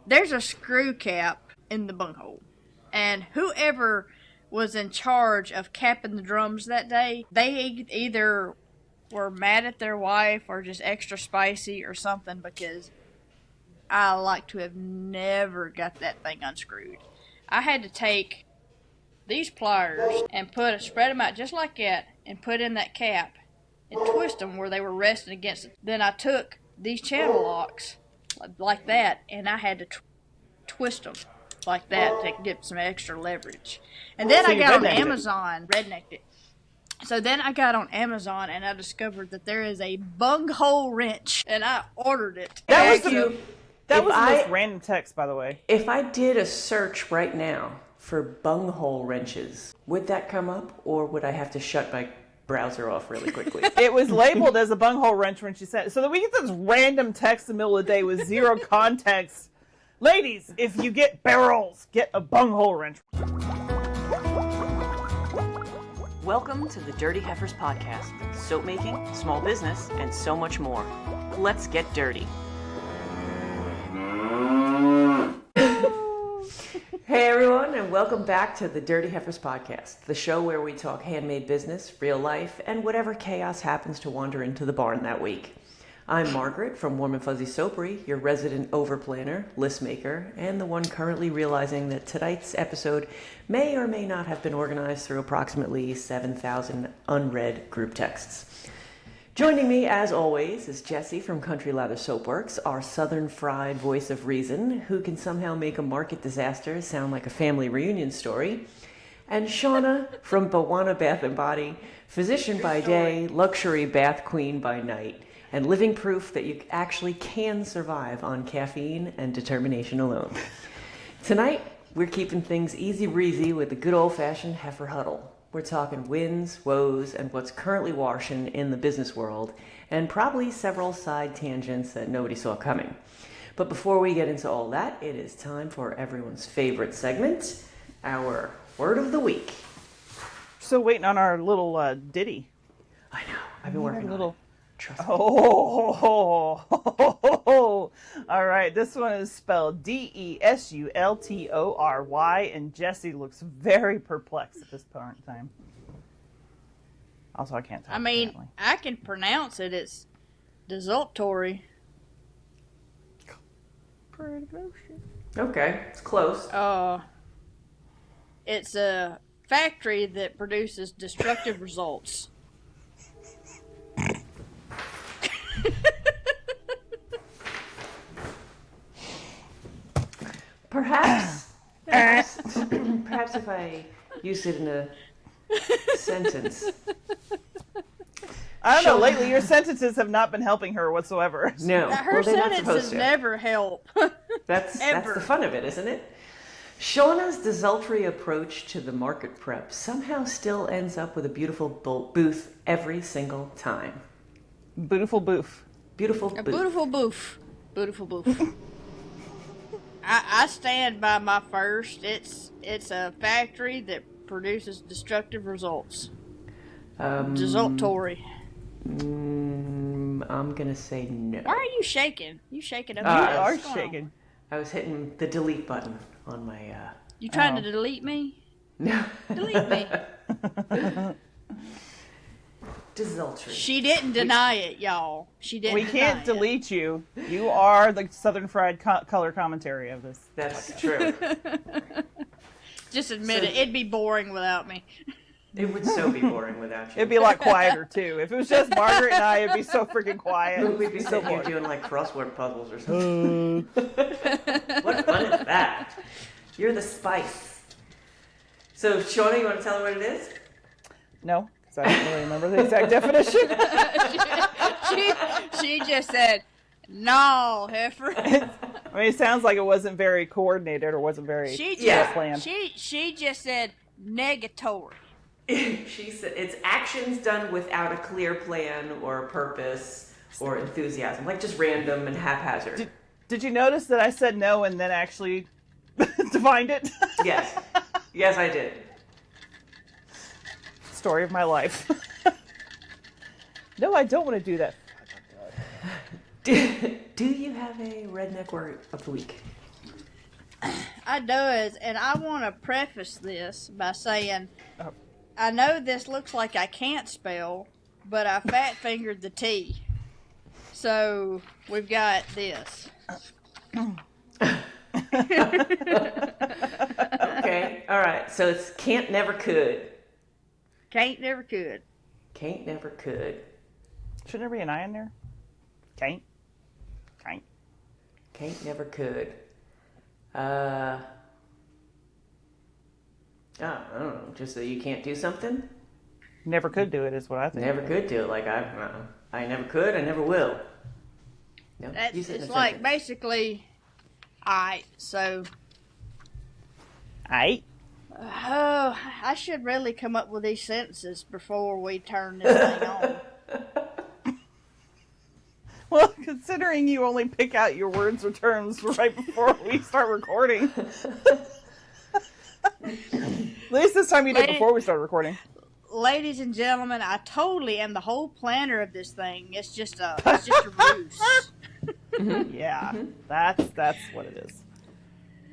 there's a screw cap in the bunghole. And whoever was in charge of capping the drums that day, they either were mad at their wife or just extra spicy or something, because I like to have never got that thing unscrewed. I had to take these pliers and spread them out just like that and put in that cap and twist them where they were resting against it. Then I took these channel locks like that and I had to twist them like that to get some extra leverage. And then I got on Amazon, rednecked it. So then I got on Amazon and I discovered that there is a bunghole wrench and I ordered it. That was the most random text, by the way. If I did a search right now for bunghole wrenches, would that come up, or would I have to shut my browser off really quickly? It was labeled as a bunghole wrench when she sent it. So that we get this random text in the middle of the day with zero context. Ladies, if you get barrels, get a bunghole wrench. Welcome to the Dirty Heifers podcast. Soap making, small business, and so much more. Let's get dirty. Hey everyone, and welcome back to the Dirty Heifers podcast, the show where we talk handmade business, real life, and whatever chaos happens to wander into the barn that week. I'm Margaret from Warm and Fuzzy Soapery, your resident overplanner, list maker, and the one currently realizing that tonight's episode may or may not have been organized through approximately 7,000 unread group texts. Joining me, as always, is Jessie from Country Lather Soapworks, our southern fried voice of reason, who can somehow make a market disaster sound like a family reunion story, and Shauna from Bawana Bath & Body, physician by day, luxury bath queen by night, and living proof that you actually can survive on caffeine and determination alone. Tonight, we're keeping things easy-breezy with the good old-fashioned Heifer Huddle. We're talking wins, woes, and what's currently washing in the business world, and probably several side tangents that nobody saw coming. But before we get into all that, it is time for everyone's favorite segment, our Word of the Week. Still waiting on our little ditty. I know. I've been working on it. Trust me. Oh, all right. This one is spelled Desultory, and Jessie looks very perplexed at this point in time. Also, I can't talk. I mean, apparently. I can pronounce it. It's Desultory. Pretty close. Okay, it's close. It's a factory that produces destructive results. Perhaps if I use it in a sentence. I don't know. Lately, your sentences have not been helping her whatsoever. No, her sentences never help. That's the fun of it, isn't it? Shauna's desultory approach to the market prep somehow still ends up with a beautiful booth every single time. Beautiful boof. Beautiful booth. Beautiful boof. Beautiful boof. I stand by my first. It's a factory that produces destructive results. Desultory. I'm gonna say no. Why are you shaking? You shaking up? You are shaking. I was hitting the delete button on my. You trying to delete me? No. Delete me. Desultory. She didn't deny it, y'all. She didn't. We can't delete you. You are the Southern Fried color commentary of this. That's true. Just admit it. It'd be boring without me. It would so be boring without you. It'd be a lot quieter too. If it was just Margaret and I, it'd be so freaking quiet. We'd be sitting here doing like crossword puzzles or something. What fun is that? You're the spice. So, Shauna, you want to tell her what it is? No. I don't really remember the exact definition. she just said, no, Heifer. I mean, it sounds like it wasn't very coordinated or wasn't very planned. She just said negatory. She said it's actions done without a clear plan or purpose or enthusiasm, like just random and haphazard. Did you notice that I said no and then actually defined it? Yes. Yes, I did. Story of my life. No, I don't want to do that. Do you have a redneck word of the week? I does, and I want to preface this by saying, Oh. I know this looks like I can't spell, but I fat fingered the T. So we've got this. Okay, all right. So it's can't, never, could. Can't, never could. Can't, never, could. Shouldn't there be an I in there? Can't. Can't. Can't, never, could. I don't know. Just so you can't do something? Never could do it is what I think. Never could do it. Like, I never could, I never will. No, That's, use it in it's a like sentence. basically, alright, so, Aight. oh, I should really come up with these sentences before we turn this thing on. Well, considering you only pick out your words or terms right before we start recording. At least this time you did before we started recording. Ladies and gentlemen, I totally am the whole planner of this thing. It's just a ruse. Yeah, that's what it is.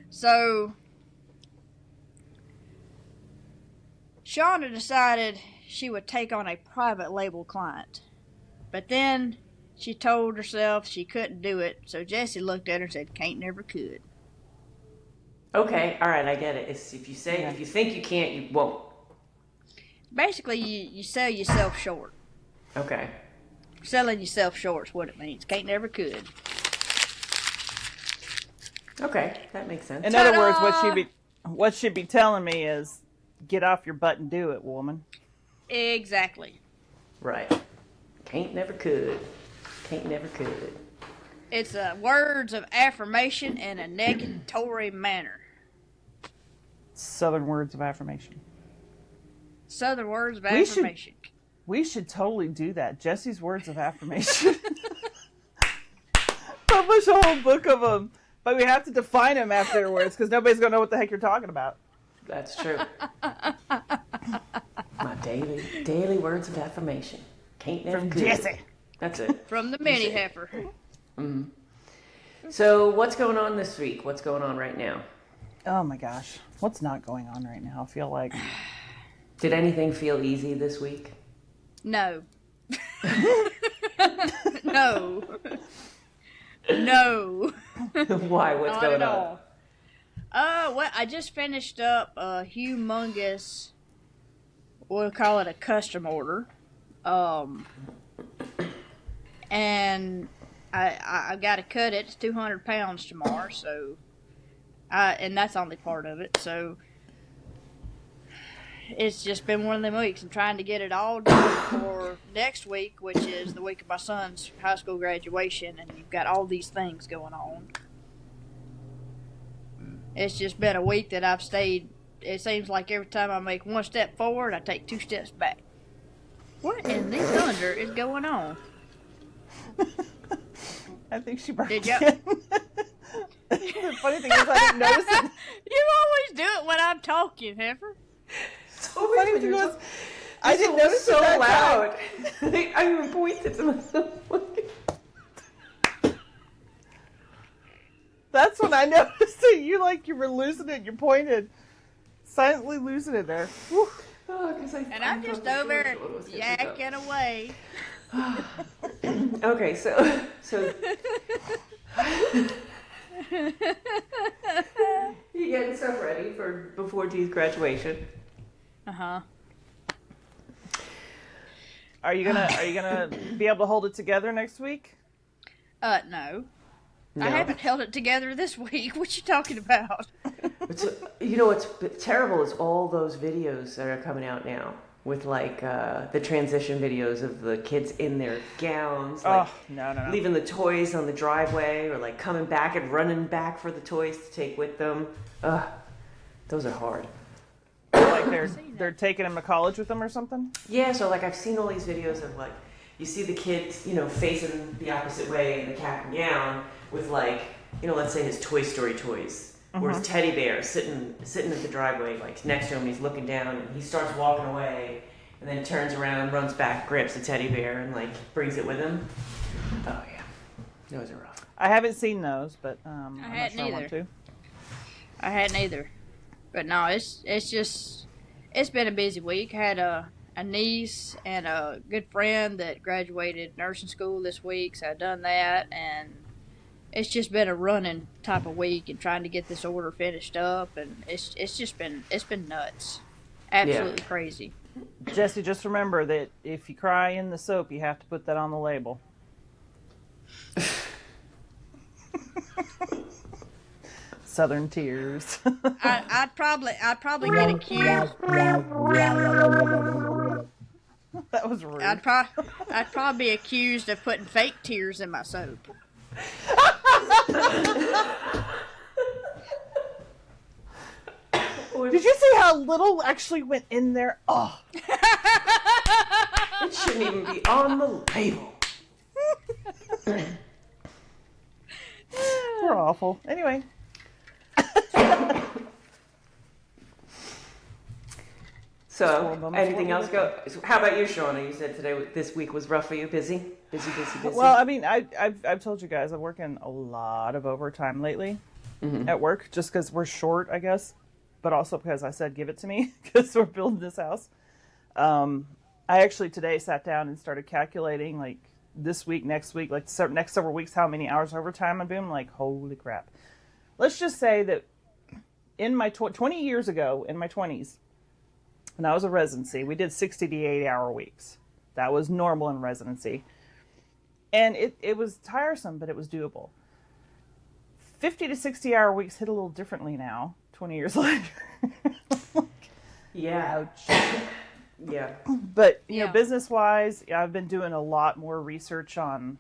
So, Shauna decided she would take on a private label client. But then she told herself she couldn't do it, so Jesse looked at her and said, can't, never could. Okay, all right, I get it. It's if you think you can't, you won't. Basically, you sell yourself short. Okay. Selling yourself short is what it means. Can't, never could. Okay, that makes sense. In other Ta-da! words, what she'd be telling me is, get off your butt and do it, woman. Exactly. Right. Can't, never, could. Can't, never, could. It's words of affirmation in a negatory manner. Southern words of affirmation. Southern words of We should- affirmation. We should totally do that. Jesse's words of affirmation. Publish a whole book of them. But we have to define them afterwards because nobody's going to know what the heck you're talking about. That's true. My daily words of affirmation. Can't, never, From could. Jesse. That's it. From the mini heifer. So what's going on this week? What's going on right now? Oh my gosh. What's not going on right now? I feel like... Did anything feel easy this week? No. No. No. Why? What's Not going at on? all. Well, I just finished up a humongous, we'll call it a custom order. And I got to cut it. It's 200 pounds tomorrow, so, and that's only part of it, so it's just been one of them weeks. I'm trying to get it all done for next week, which is the week of my son's high school graduation, and you've got all these things going on. It's just been a week that I've stayed. It seems like every time I make one step forward, I take 2 steps back. What in the thunder is going on? I think she brought Did it ya- in. The funny thing is I didn't notice it. You always do it when I'm talking, Heifer. So The funny thing was, I didn't notice so it that loud. time. I even pointed to myself. That's when I noticed it. You were losing it. You pointed. Silently losing it there. Whew. And I'm just over yakking away. Okay, so you getting stuff ready for before Dee's graduation? Uh-huh. Are you gonna be able to hold it together next week? No. I haven't held it together this week. What you talking about? What's terrible is all those videos that are coming out now with like the transition videos of the kids in their gowns, like no. leaving the toys on the driveway or like coming back and running back for the toys to take with them. Those are hard. Like they're taking him to college with them or something? Yeah, so like I've seen all these videos of like you see the kids, facing the opposite way in the cap and gown with like, let's say his Toy Story toys. Or his teddy bear sitting at the driveway, like next to him, he's looking down and he starts walking away and then turns around, runs back, grips the teddy bear and like brings it with him. Oh yeah. Those are rough. I haven't seen those, but I'm not hadn't sure I want either. to. I hadn't either. But no, it's been a busy week. I had a niece and a good friend that graduated nursing school this week, so I've done that, and it's just been a running type of week and trying to get this order finished up, and it's been nuts, absolutely crazy. Jesse, just remember that if you cry in the soap, you have to put that on the label. Southern tears. I'd probably get accused. That was rude. I'd probably be accused of putting fake tears in my soap. Did you see how little actually went in there? Oh. It shouldn't even be on the label. We're awful. Anyway. So, anything else go? How about you, Shauna? You said this week was rough for you. Busy. Well, I mean, I've told you guys I'm working a lot of overtime lately at work, just because we're short, I guess, but also because I said give it to me because we're building this house. I actually today sat down and started calculating like this week, next week, like next several weeks, how many hours overtime I'm doing. Like, holy crap! Let's just say that in my 20 years ago, in my 20s. When I was a residency, we did 60 to 80-hour weeks. That was normal in residency. And it was tiresome, but it was doable. 50 to 60-hour weeks hit a little differently now, 20 years later. Yeah. Ouch. Yeah. But, you know, business-wise, I've been doing a lot more research on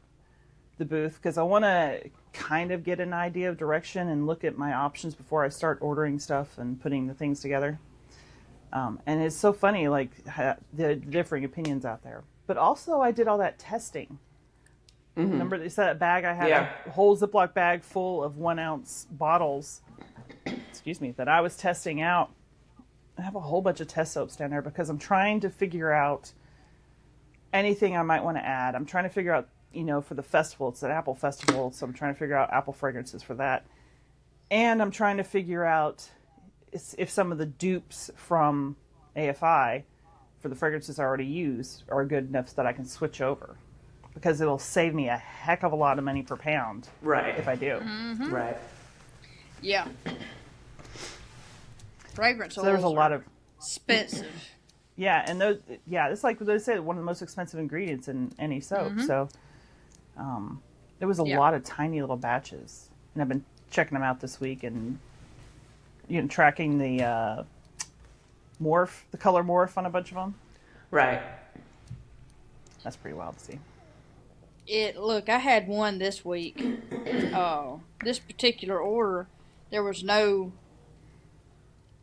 the booth because I want to kind of get an idea of direction and look at my options before I start ordering stuff and putting the things together. And it's so funny, like, the differing opinions out there. But also, I did all that testing. Mm-hmm. Remember, you said that bag I had, a whole Ziploc bag full of 1-ounce bottles, that I was testing out. I have a whole bunch of test soaps down there because I'm trying to figure out anything I might want to add. I'm trying to figure out, you know, for the festival, it's an apple festival, so I'm trying to figure out apple fragrances for that. And I'm trying to figure out if some of the dupes from AFI for the fragrances I already use are good enough so that I can switch over, because it'll save me a heck of a lot of money per pound. Right. If I do. Mm-hmm. Right. Yeah. Fragrance oils. So there's a lot of expensive. Yeah, and those. Yeah, it's like they said, one of the most expensive ingredients in any soap. Mm-hmm. So, there was a lot of tiny little batches, and I've been checking them out this week and, you know, tracking the the color morph on a bunch of them. Right. That's pretty wild to see. Look, I had one this week. This particular order, there was no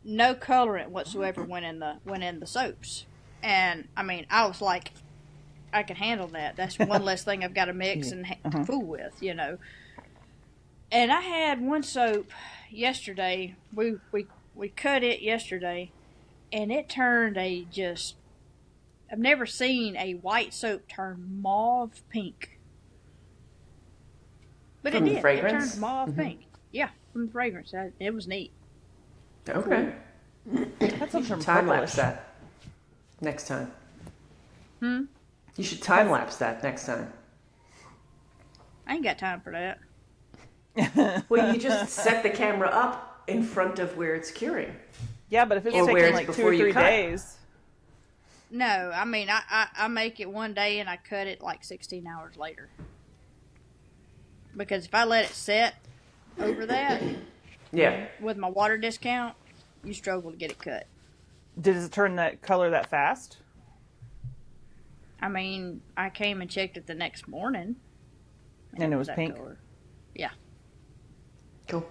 colorant whatsoever went in the soaps, and I mean, I was like, I can handle that. That's one less thing I've got to mix and fool with, you know. And I had one soap yesterday. We cut it yesterday, and it turned I've never seen a white soap turn mauve pink. But from it did. Fragrance? It turned mauve pink. Yeah, from the fragrance. It was neat. Okay. That's You should time lapse that next time. You should time lapse that next time. I ain't got time for that. Well, you just set the camera up in front of where it's curing. Yeah, but if it's Or where taking it's like 2 or before you 3 cut. days. No, I mean, I make it one day and I cut it like 16 hours later. Because if I let it set over that, with my water discount, you struggle to get it cut. Does it turn that color that fast? I mean, I came and checked it the next morning. And it was that pink? color. Yeah. Cool.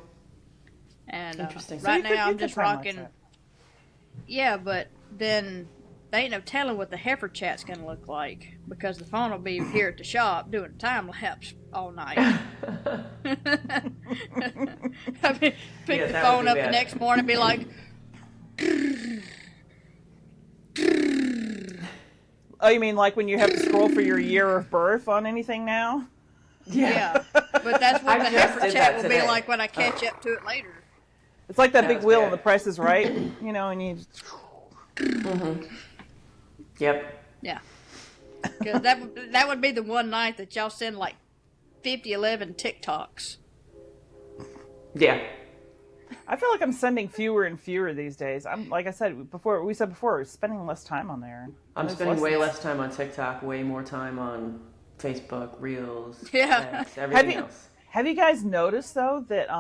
And Interesting. So right you could- now you I'm could just time lapse rocking. that. Yeah, but then they ain't no telling what the heifer chat's gonna look like, because the phone will be here at the shop doing a time lapse all night. I mean, pick the that phone would be up bad. the next morning and be like, Oh, you mean like when you have to scroll for your year of birth on anything now? yeah. But that's what I the just heifer did chat that will be today. like when I catch up to it later. It's like that That big was wheel bad. on The Price is Right, you know, and you just... Yep. Yeah. Because that would be the one night that y'all send like 11 TikToks. Yeah. I feel like I'm sending fewer and fewer these days. I'm like I said before, spending less time on there. I'm There's spending way less time on TikTok, way more time on Facebook, Reels, Yeah. X, everything Have else. Have you guys noticed though that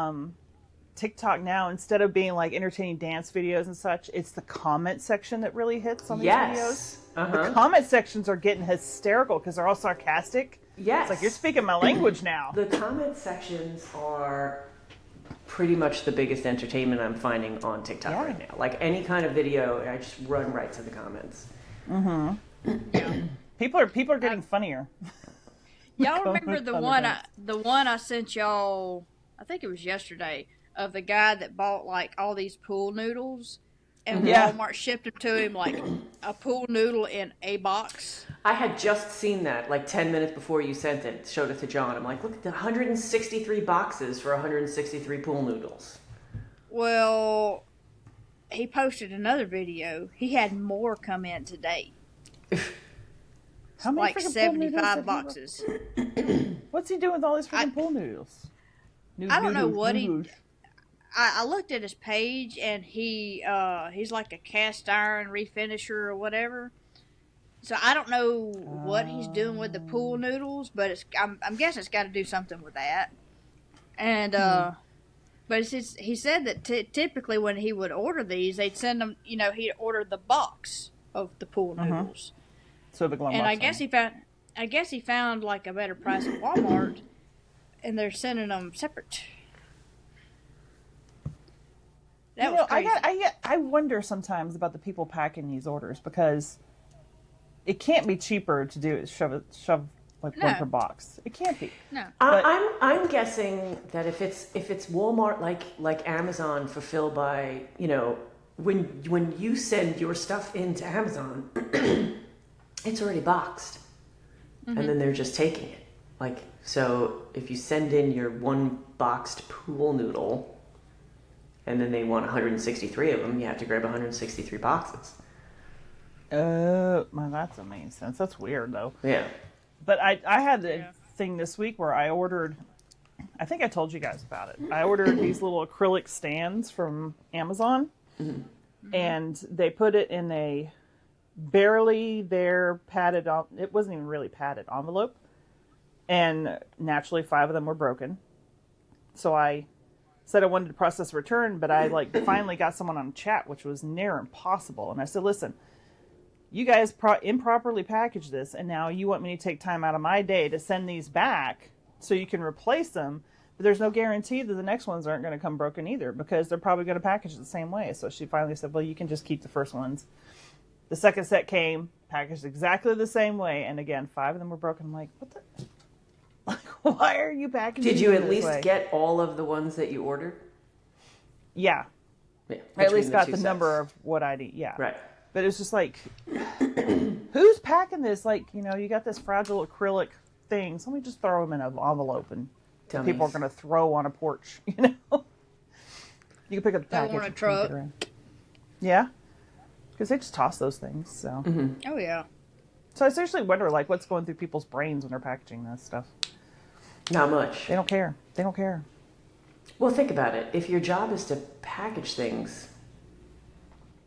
TikTok now, instead of being like entertaining dance videos and such, it's the comment section that really hits on these videos? Yes. The comment sections are getting hysterical because they're all sarcastic. Yes. It's like, you're speaking my language now. The comment sections are pretty much the biggest entertainment I'm finding on TikTok right now. Like any kind of video, I just run right to the comments. People are getting funnier. Y'all remember the one I sent y'all, I think it was yesterday, of the guy that bought like all these pool noodles and Walmart shipped them to him like a pool noodle in a box? I had just seen that like 10 minutes before you sent it, showed it to John. I'm like, look at the 163 boxes for 163 pool noodles. Well, he posted another video. He had more come in today. How many Like freaking pool noodles 75 have boxes. What's he doing with all these freaking pool noodles? I don't know what he... I looked at his page and he's like a cast iron refinisher or whatever. So I don't know what he's doing with the pool noodles, but I'm guessing it's got to do something with that. And but he said that typically when he would order these, they'd send them. You know, he'd order the box of the pool noodles. So the glum And box I guess he found like a better price at Walmart, and they're sending them separate. That was crazy. I wonder sometimes about the people packing these orders, because it can't be cheaper to do it shove like one per box. It can't be. No. I'm guessing that if it's Walmart like Amazon fulfilled by, you know, when you send your stuff into Amazon, it's already boxed, and then they're just taking it. Like, so if you send in your one boxed pool noodle, and then they want 163 of them, you have to grab 163 boxes. Well, that doesn't make sense. That's weird though. Yeah. But I had a thing this week where I ordered, I think I told you guys about it. I ordered these little acrylic stands from Amazon, and they put it in a barely there padded, it wasn't even really padded envelope, and naturally 5 of them were broken. So I said I wanted to process a return, but I finally got someone on chat, which was near impossible. And I said, listen, you guys improperly packaged this, and now you want me to take time out of my day to send these back so you can replace them. But there's no guarantee that the next ones aren't going to come broken either, because they're probably going to package it the same way. So she finally said, well, you can just keep the first ones. The second set came, packaged exactly the same way, and again, 5 of them were broken. I'm like, what the... Like, why are you packaging Did you it at this least way? get all of the ones that you ordered? Yeah. Yeah. I at least got the sets. number of what I need. Yeah. Right. But it's just like, who's packing this? Like, you know, you got this fragile acrylic thing. Somebody just throw them in an envelope, and people are going to throw on a porch, you know? You can pick up the package. Throw on a truck. Yeah. Because they just toss those things, so. Oh, yeah. So I seriously wonder, like, what's going through people's brains when they're packaging this stuff. Not much. They don't care. They don't care. Well, think about it. If your job is to package things,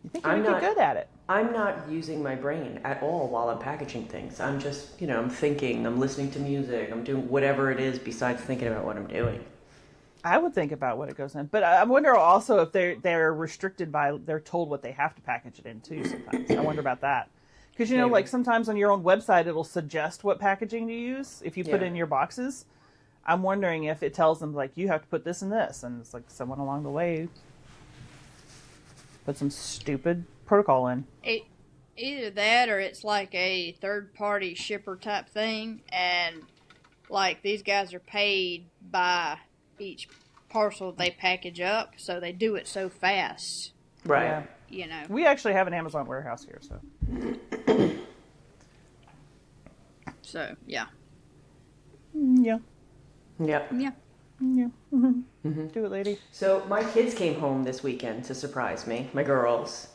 You think you would get good at it. I'm not using my brain at all while I'm packaging things. I'm just, you know, I'm thinking, I'm listening to music, I'm doing whatever it is besides thinking about what I'm doing. I would think about what it goes in, but I wonder also if they're restricted by, they're told what they have to package it in too. Sometimes I wonder about that, because you know, like sometimes on your own website it'll suggest what packaging to use if you put in your boxes. I'm wondering if it tells them like you have to put this and this, and it's like someone along the way put some stupid protocol in. Either that, or it's like a third-party shipper type thing, and like these guys are paid by each parcel they package up, so they do it so fast. Right. Yeah. You know. We actually have an Amazon warehouse here, so. So, yeah. Yeah. Yep. Yeah. Yeah. Do it, lady. So my kids came home this weekend to surprise me, my girls.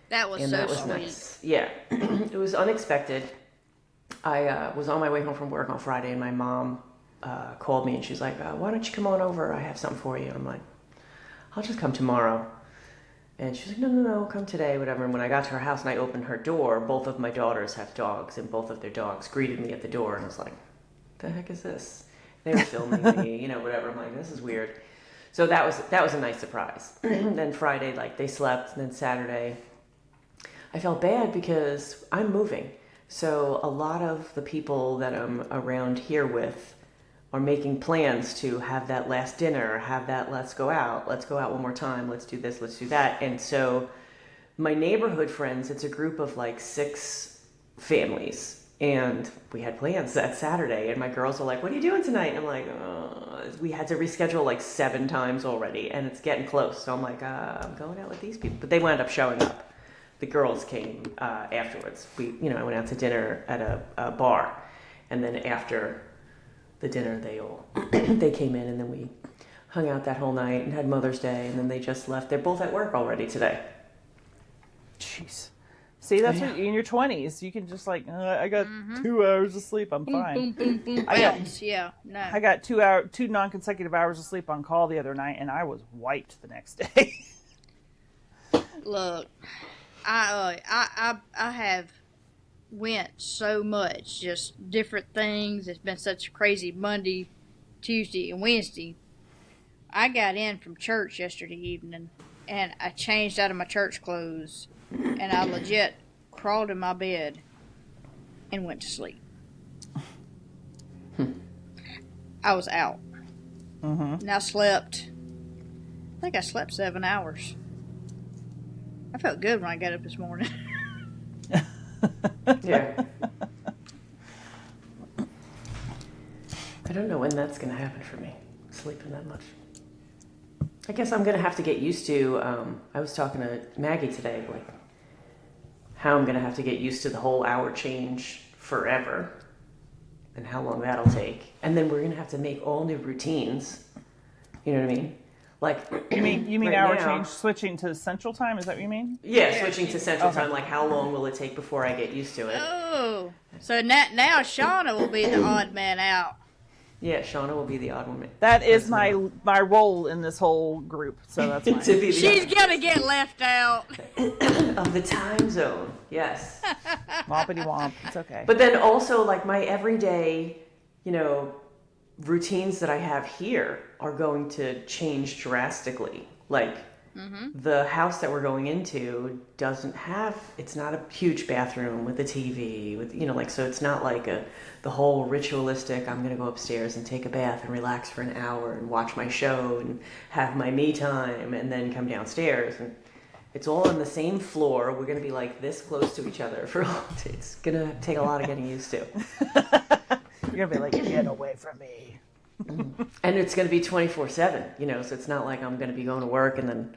That was And so that was sweet. nice. Yeah. It was unexpected. I was on my way home from work on Friday, and my mom called me, and she's like, why don't you come on over? I have something for you. And I'm like, I'll just come tomorrow. And she's like, no, come today, whatever. And when I got to her house and I opened her door, both of my daughters have dogs, and both of their dogs greeted me at the door. And I was like, the heck is this? They were filming me, whatever. I'm like, this is weird. So that was a nice surprise. Then Friday, they slept. And then Saturday, I felt bad because I'm moving. So a lot of the people that I'm around here with are making plans to have that last dinner, have that let's go out one more time, let's do this, let's do that. And so my neighborhood friends, it's a group of 6 families. And we had plans that Saturday, and my girls are like, what are you doing tonight? And I'm like, we had to reschedule 7 times already, and it's getting close. So I'm like, I'm going out with these people. But they wound up showing up. The girls came afterwards. I went out to dinner at a bar, and then after the dinner, they came in, and then we hung out that whole night and had Mother's Day, and then they just left. They're both at work already today. Jeez. See, that's what in your 20s you can just I got 2 hours of sleep. I'm fine. Boom, yeah, no. I got 2 non-consecutive hours of sleep on call the other night, and I was wiped the next day. Look, I have went so much, just different things. It's been such a crazy Monday, Tuesday, and Wednesday. I got in from church yesterday evening, and I changed out of my church clothes, and I legit crawled in my bed and went to sleep. I was out. And I slept, I think I slept 7 hours. I felt good when I got up this morning. Yeah. I don't know when that's going to happen for me, sleeping that much. I guess I'm going to have to get used to, I was talking to Maggie today, how I'm going to have to get used to the whole hour change forever and how long that'll take. And then we're going to have to make all new routines. You know what I mean? You mean right hour now, change switching to Central Time? Is that what you mean? Yeah, switching to Central Time. How long will it take before I get used to it? Oh, so now Shauna will be the odd man out. Yeah, Shauna will be the odd woman. That is my role in this whole group, so that's fine. She's gonna get left out of the time zone. Yes. Wompity womp. It's okay. But then also, my everyday, routines that I have here are going to change drastically. The house that we're going into it's not a huge bathroom with a TV with, so it's not the whole ritualistic, I'm going to go upstairs and take a bath and relax for an hour and watch my show and have my me time and then come downstairs. And it's all on the same floor. We're going to be this close to each other it's going to take a lot of getting used to. You're going to be get away from me. And it's going to be 24/7, so it's not like I'm going to be going to work and then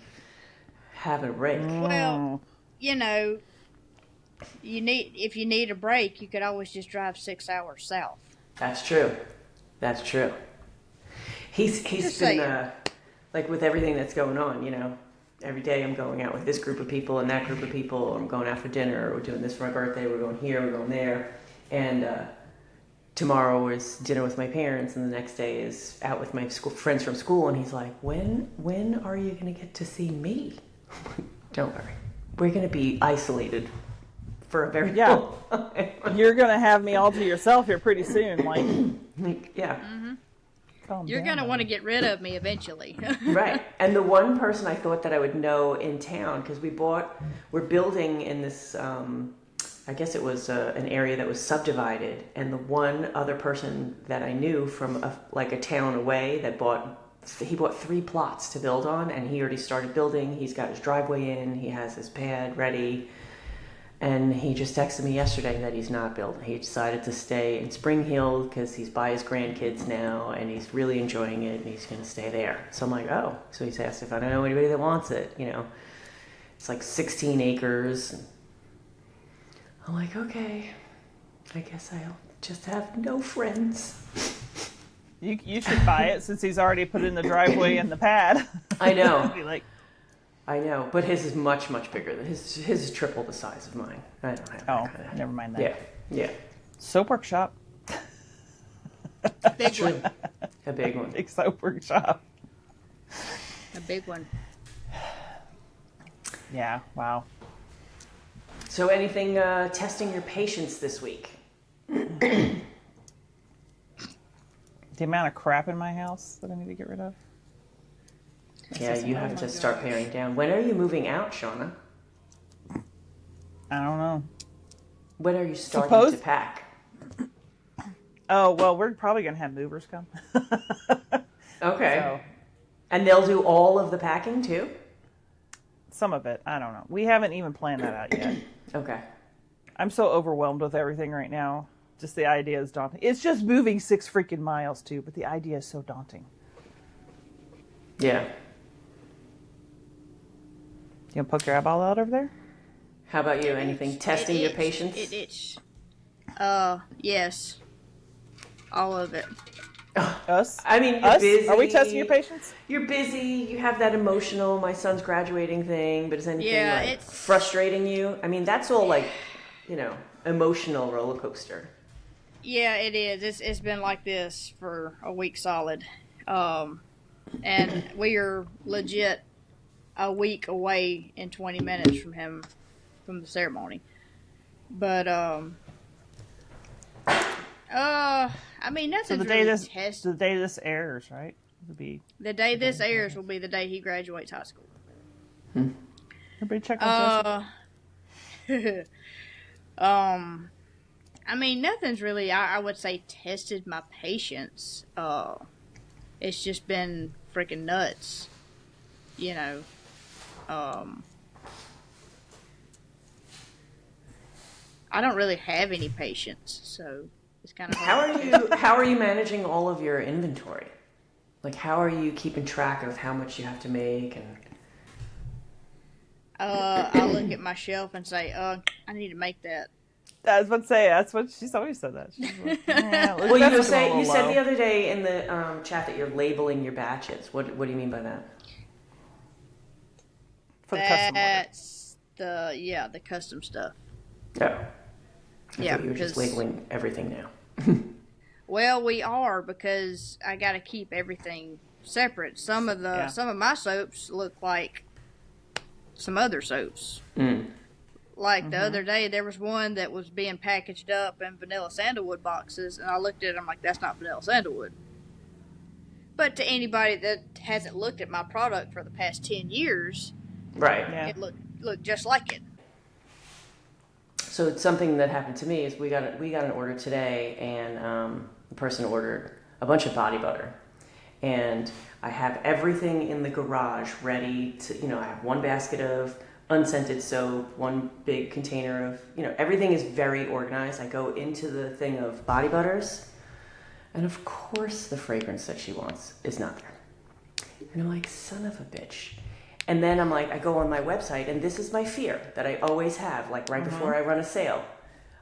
having a break. Well, if you need a break, you could always just drive 6 hours south. That's true. He's been with everything that's going on, every day I'm going out with this group of people and that group of people, or I'm going out for dinner, or we're doing this for my birthday, we're going here, we're going there, and tomorrow is dinner with my parents, and the next day is out with my friends from school. And he's like, when are you going to get to see me? Don't worry, we're going to be isolated for a very long time. You're going to have me all to yourself here pretty soon. Yeah. Mm-hmm. You're going to want to get rid of me eventually. Right. And the one person I thought that I would know in town, because we're building in this, I guess it was an area that was subdivided, and the one other person that I knew from a town away that he bought 3 plots to build on, and he already started building. He's got his driveway in, he has his pad ready, and he just texted me yesterday that he's not building. He decided to stay in Spring Hill because he's by his grandkids now, and he's really enjoying it, and he's going to stay there. So I'm like, oh. So he's asked if I don't know anybody that wants it, It's 16 acres. I'm like, okay, I guess I'll just have no friends. You should buy it since he's already put it in the driveway and the pad. I know. Be like, I know, but his is much, much bigger. His is triple the size of mine. I don't have that kind of... never mind that. Yeah, yeah. Soap workshop. Big one. A big one. Big soap workshop. A big one. Yeah, wow. So anything testing your patience this week? The amount of crap in my house that I need to get rid of. Yeah, you have to start paring down. When are you moving out, Shauna? I don't know. When are you starting to pack? Oh, well, we're probably going to have movers come. Okay. So, And they'll do all of the packing too? some of it. I don't know. We haven't even planned that out yet. Okay. I'm so overwhelmed with everything right now. Just the idea is daunting. It's just moving 6 freaking miles, too, but the idea is so daunting. Yeah. You gonna poke your eyeball out over there? How about you? Anything testing your patience? It itch. Yes. All of it. Us? I mean, you're Us? busy. Are we testing your patience? You're busy. You have that emotional, my son's graduating thing, but is anything it's frustrating you? I mean, that's all emotional roller coaster. Yeah, it is. It's been like this for a week solid. And we are legit a week away in 20 minutes from him, from the ceremony. But, I mean, nothing's So the really the day this airs, right? It'll be the day this airs will be the day he graduates high school. everybody check on Jessica. I mean, nothing's really, I would say, tested my patience. It's just been freaking nuts, you know. I don't really have any patience, so it's kind of hard. How are you managing all of your inventory? Like, how are you keeping track of how much you have to make? And I look at my shelf and say, I need to make that. I was about to say, that's what she's always said that. She's like, yeah, well, you said the other day in the chat that you're labeling your batches. What do you mean by that? For the custom order. That's the custom stuff. Oh. I Yeah, thought you were just labeling everything now. Well, we are, because I got to keep everything separate. Some of my soaps look like some other soaps. Like the other day, there was one that was being packaged up in vanilla sandalwood boxes, and I looked at it, I'm like, that's not vanilla sandalwood. But to anybody that hasn't looked at my product for the past 10 years, Right. Yeah. it looked just like it. So it's something that happened to me is we got an order today, and the person ordered a bunch of body butter, and I have everything in the garage ready to, I have one basket of unscented soap, one big container of, everything is very organized. I go into the thing of body butters, and of course the fragrance that she wants is not there. And I'm like, son of a bitch. And then I'm like, I go on my website, and this is my fear that I always have, like right before I run a sale.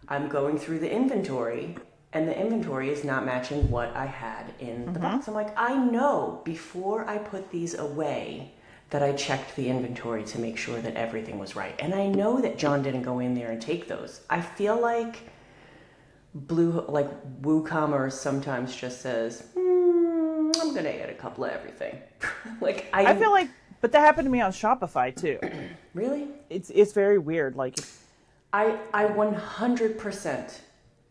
I'm going through the inventory, and the inventory is not matching what I had in the box. I'm like, I know before I put these away that I checked the inventory to make sure that everything was right. And I know that John didn't go in there and take those. I feel like WooCommerce sometimes just says, I'm going to add a couple of everything. I feel like, but that happened to me on Shopify too. Really? It's very weird. Like, I 100%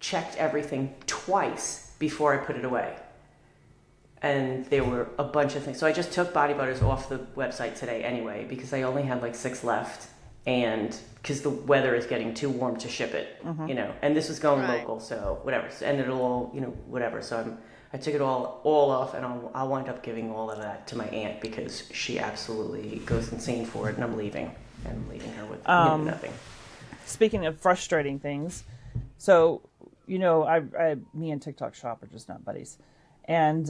checked everything twice before I put it away. And there were a bunch of things. So I just took body butters off the website today anyway, because I only had like 6 left. And because the weather is getting too warm to ship it, and this was going local, so whatever. And it'll all, whatever. So I took it all off, and I'll wind up giving all of that to my aunt because she absolutely goes insane for it, and I'm leaving. And I'm leaving her with nothing. Speaking of frustrating things, so, me and TikTok Shop are just not buddies. And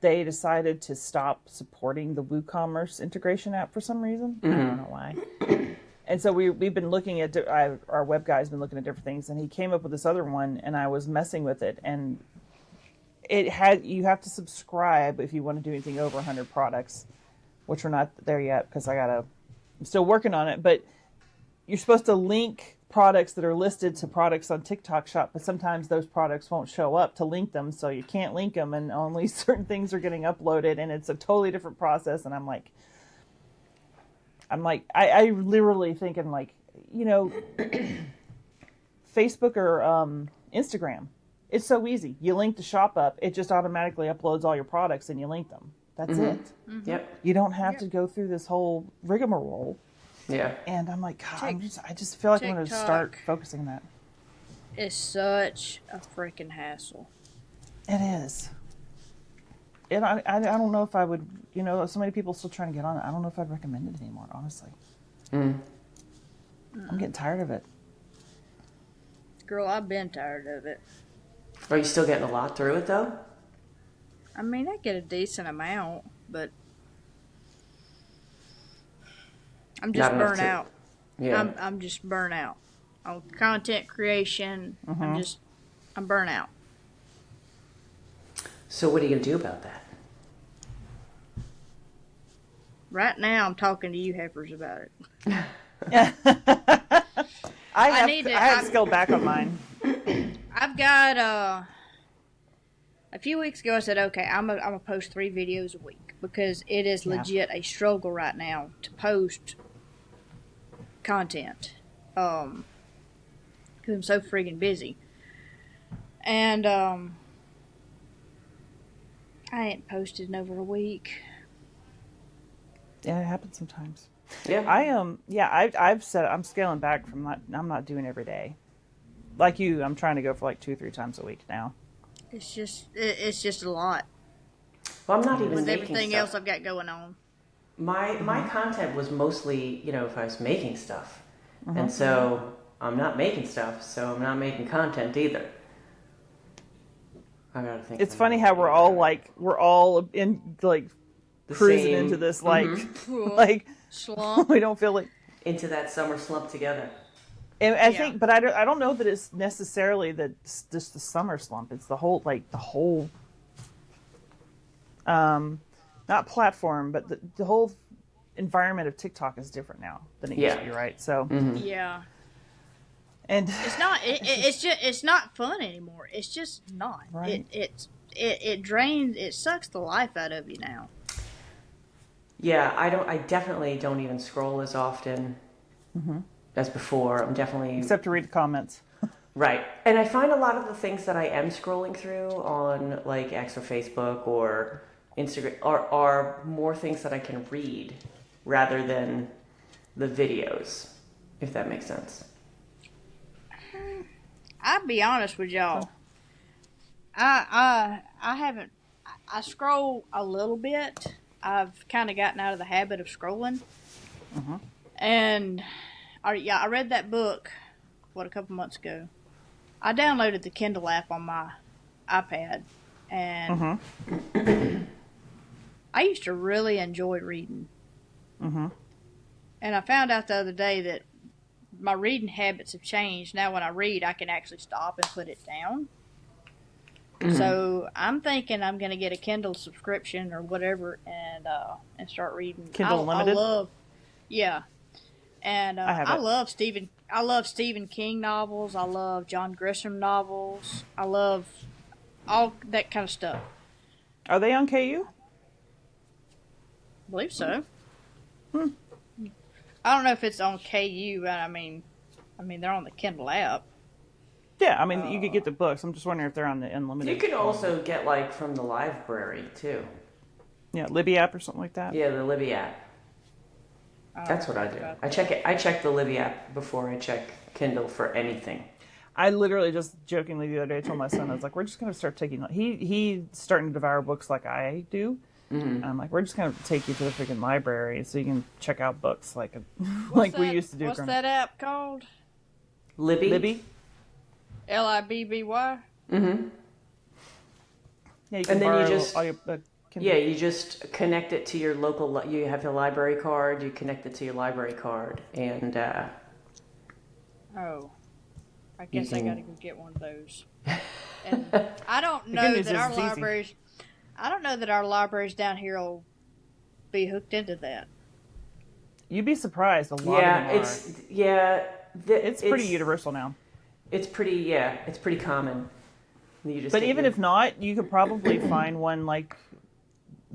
they decided to stop supporting the WooCommerce integration app for some reason. I don't know why. And so we've been looking at, our web guy's been looking at different things, and he came up with this other one, and I was messing with it, and you have to subscribe if you want to do anything over 100 products, which we're not there yet because I'm still working on it. But you're supposed to link products that are listed to products on TikTok Shop, but sometimes those products won't show up to link them, so you can't link them, and only certain things are getting uploaded, and it's a totally different process. And I'm like, I literally thinking like, Facebook or Instagram, it's so easy. You link the shop up, it just automatically uploads all your products, and you link them. That's it. Mm-hmm. Yep. You don't have to go through this whole rigmarole. Yeah. And I'm like, God, I just feel like I'm going to start focusing on that. It's such a freaking hassle. It is. And I don't know if I would, so many people still trying to get on it. I don't know if I'd recommend it anymore, honestly. I'm getting tired of it. Girl, I've been tired of it. Are you still getting a lot through it, though? I mean, I get a decent amount, but I'm just burnt out. Yeah. I'm just burnt out on content creation. I'm burnt out. So what are you going to do about that? Right now, I'm talking to you heifers about it. I have scaled back on mine. I've got a few weeks ago I said, okay, I'm gonna post 3 videos a week because it is legit a struggle right now to post content. Because I'm so friggin' busy. And I ain't posted in over a week. Yeah, it happens sometimes. Yeah. I've said I'm scaling back from I'm not doing every day. Like you, I'm trying to go for like 2-3 times a week now. It's just a lot. Well, I'm not even with making everything stuff. else I've got going on. My content was mostly, if I was making stuff. And so I'm not making stuff, so I'm not making content either. I gotta think. It's funny how we're all in like the cruising same, into this Slump. we don't feel like into that summer slump together. And I think, but I don't know that it's necessarily just the summer slump. It's the whole not platform, but the whole environment of TikTok is different now than it used to be, right? So Yeah. And it's not. It's not fun anymore. It's just not. Right. It drains. It sucks the life out of you now. Yeah, I definitely don't even scroll as often as before. I'm definitely except to read the comments. Right. And I find a lot of the things that I am scrolling through on like X or Facebook or Instagram are more things that I can read rather than the videos, if that makes sense. I'll be honest with y'all. I haven't. I scroll a little bit. I've kind of gotten out of the habit of scrolling. And I read that book, a couple months ago. I downloaded the Kindle app on my iPad, and I used to really enjoy reading. And I found out the other day that my reading habits have changed. Now when I read, I can actually stop and put it down. So I'm thinking I'm going to get a Kindle subscription or whatever and start reading. Kindle Unlimited? And I love Stephen King novels. I love John Grisham novels. I love all that kind of stuff. Are they on KU? I believe so. I don't know if it's on KU, but I mean they're on the Kindle app. Yeah, I mean you could get the books. I'm just wondering if they're on the Unlimited. You can also get like from the library too. Yeah, Libby app or something like that. Yeah, the Libby app. That's what I do. I check it. I check the Libby app before I check Kindle for anything. I literally just jokingly the other day told my son, I was like, we're just going to start taking... He's starting to devour books like I do. And I'm like, we're just going to take you to the freaking library so you can check out books like we used to do. What's that app called? Libby? Libby? Libby? Yeah, you can And then borrow you just... all your, Yeah, you just connect it to your local... You have the library card, you connect it to your library card, and... I guess I gotta go get one of those. And I don't good know news that is our it's easy. libraries. I don't know that our libraries down here will be hooked into that. You'd be surprised. A lot of them are. It's pretty universal now. It's pretty common. You just But even if not, you could probably find one like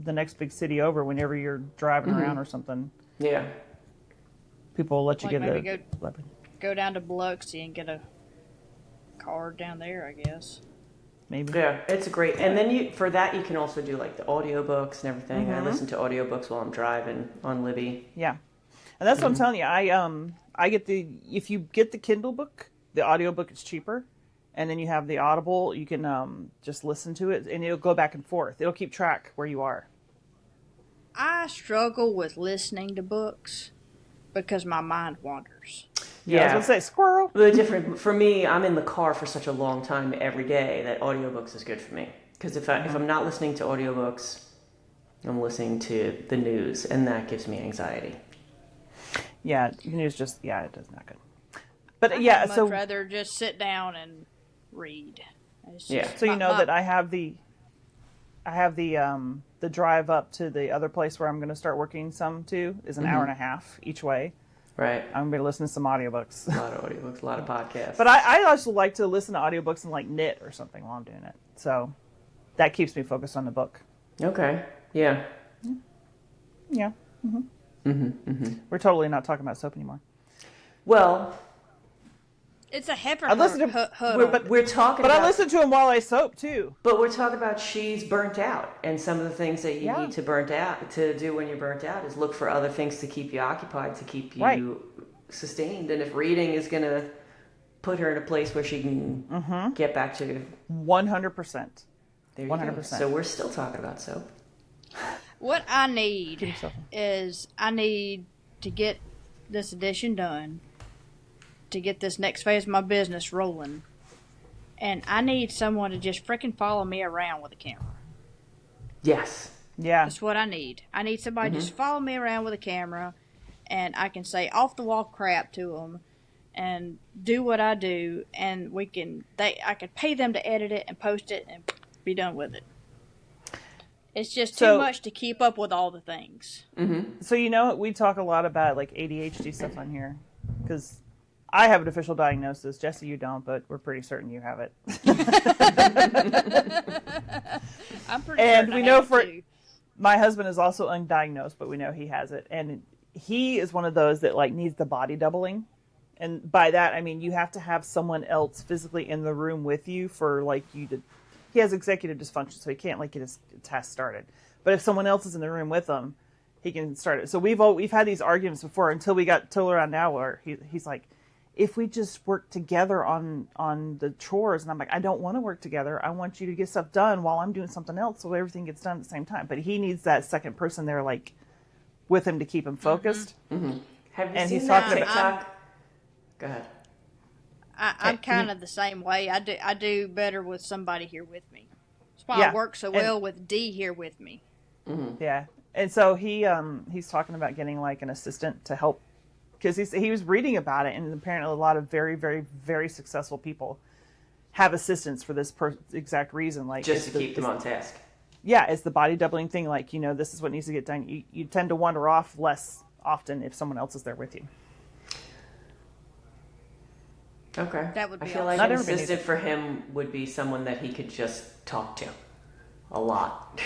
the next big city over whenever you're driving around or something. Yeah. People will let you Like get maybe go down to Biloxi and get a card down there, I guess. maybe. Yeah, it's great. And then for that you can also do like the audiobooks and everything. I listen to audiobooks while I'm driving on Libby. Yeah. And that's what I'm telling you. I get if you get the Kindle book, the audiobook is cheaper. And then you have the Audible, you can just listen to it and it'll go back and forth. It'll keep track where you are. I struggle with listening to books because my mind wanders. Yeah, I was going to say, squirrel. For me, I'm in the car for such a long time every day that audiobooks is good for me. Because if I'm not listening to audiobooks, I'm listening to the news, and that gives me anxiety. Yeah, news it does not good. But I'd much rather just sit down and read. So you know that I have the drive up to the other place where I'm going to start working some too is an hour and a half each way. Right. I'm going to listen to some audiobooks. A lot of audiobooks, a lot of podcasts. But I also like to listen to audiobooks and like knit or something while I'm doing it. So that keeps me focused on the book. Okay. Yeah. Yeah. We're totally not talking about soap anymore. Well, it's a heifer huddle. But we're talking. But I listen to him while I soap too. But we're talking about she's burnt out, and some of the things that you need to do when you're burnt out is look for other things to keep you occupied, to keep you sustained. And if reading is going to put her in a place where she can get back to 100%. There you 100%. Go. So we're still talking about soap. What I need is I need to get this edition done, to get this next phase of my business rolling, and I need someone to just freaking follow me around with a camera. Yes. Yeah. That's what I need. I need somebody to just follow me around with a camera, and I can say off the wall crap to them, and do what I do, and I could pay them to edit it and post it and be done with it. It's just too much to keep up with all the things. So we talk a lot about like ADHD stuff on here because I have an official diagnosis. Jesse, you don't, but we're pretty certain you have it. I'm pretty and certain we I know have it too. My husband is also undiagnosed, but we know he has it, and he is one of those that like needs the body doubling. And by that I mean you have to have someone else physically in the room with you for like you to. He has executive dysfunction, so he can't like get his test started. But if someone else is in the room with him, he can start it. So we've had these arguments before until around now where he's like, if we just work together on the chores, and I'm like, I don't want to work together. I want you to get stuff done while I'm doing something else, so everything gets done at the same time. But he needs that second person there, like with him to keep him focused. Have you seen that TikTok? Go ahead. I'm kind of the same way. I do better with somebody here with me. That's why I work so well with Dee here with me. Yeah, and so he's talking about getting like an assistant to help because he was reading about it, and apparently a lot of very, very, very successful people have assistants for this exact reason, like just to keep them on task. Yeah, it's the body doubling thing. Like this is what needs to get done. You tend to wander off less often if someone else is there with you. Okay. That would be I feel like an assistant for him would be someone that he could just talk to a lot.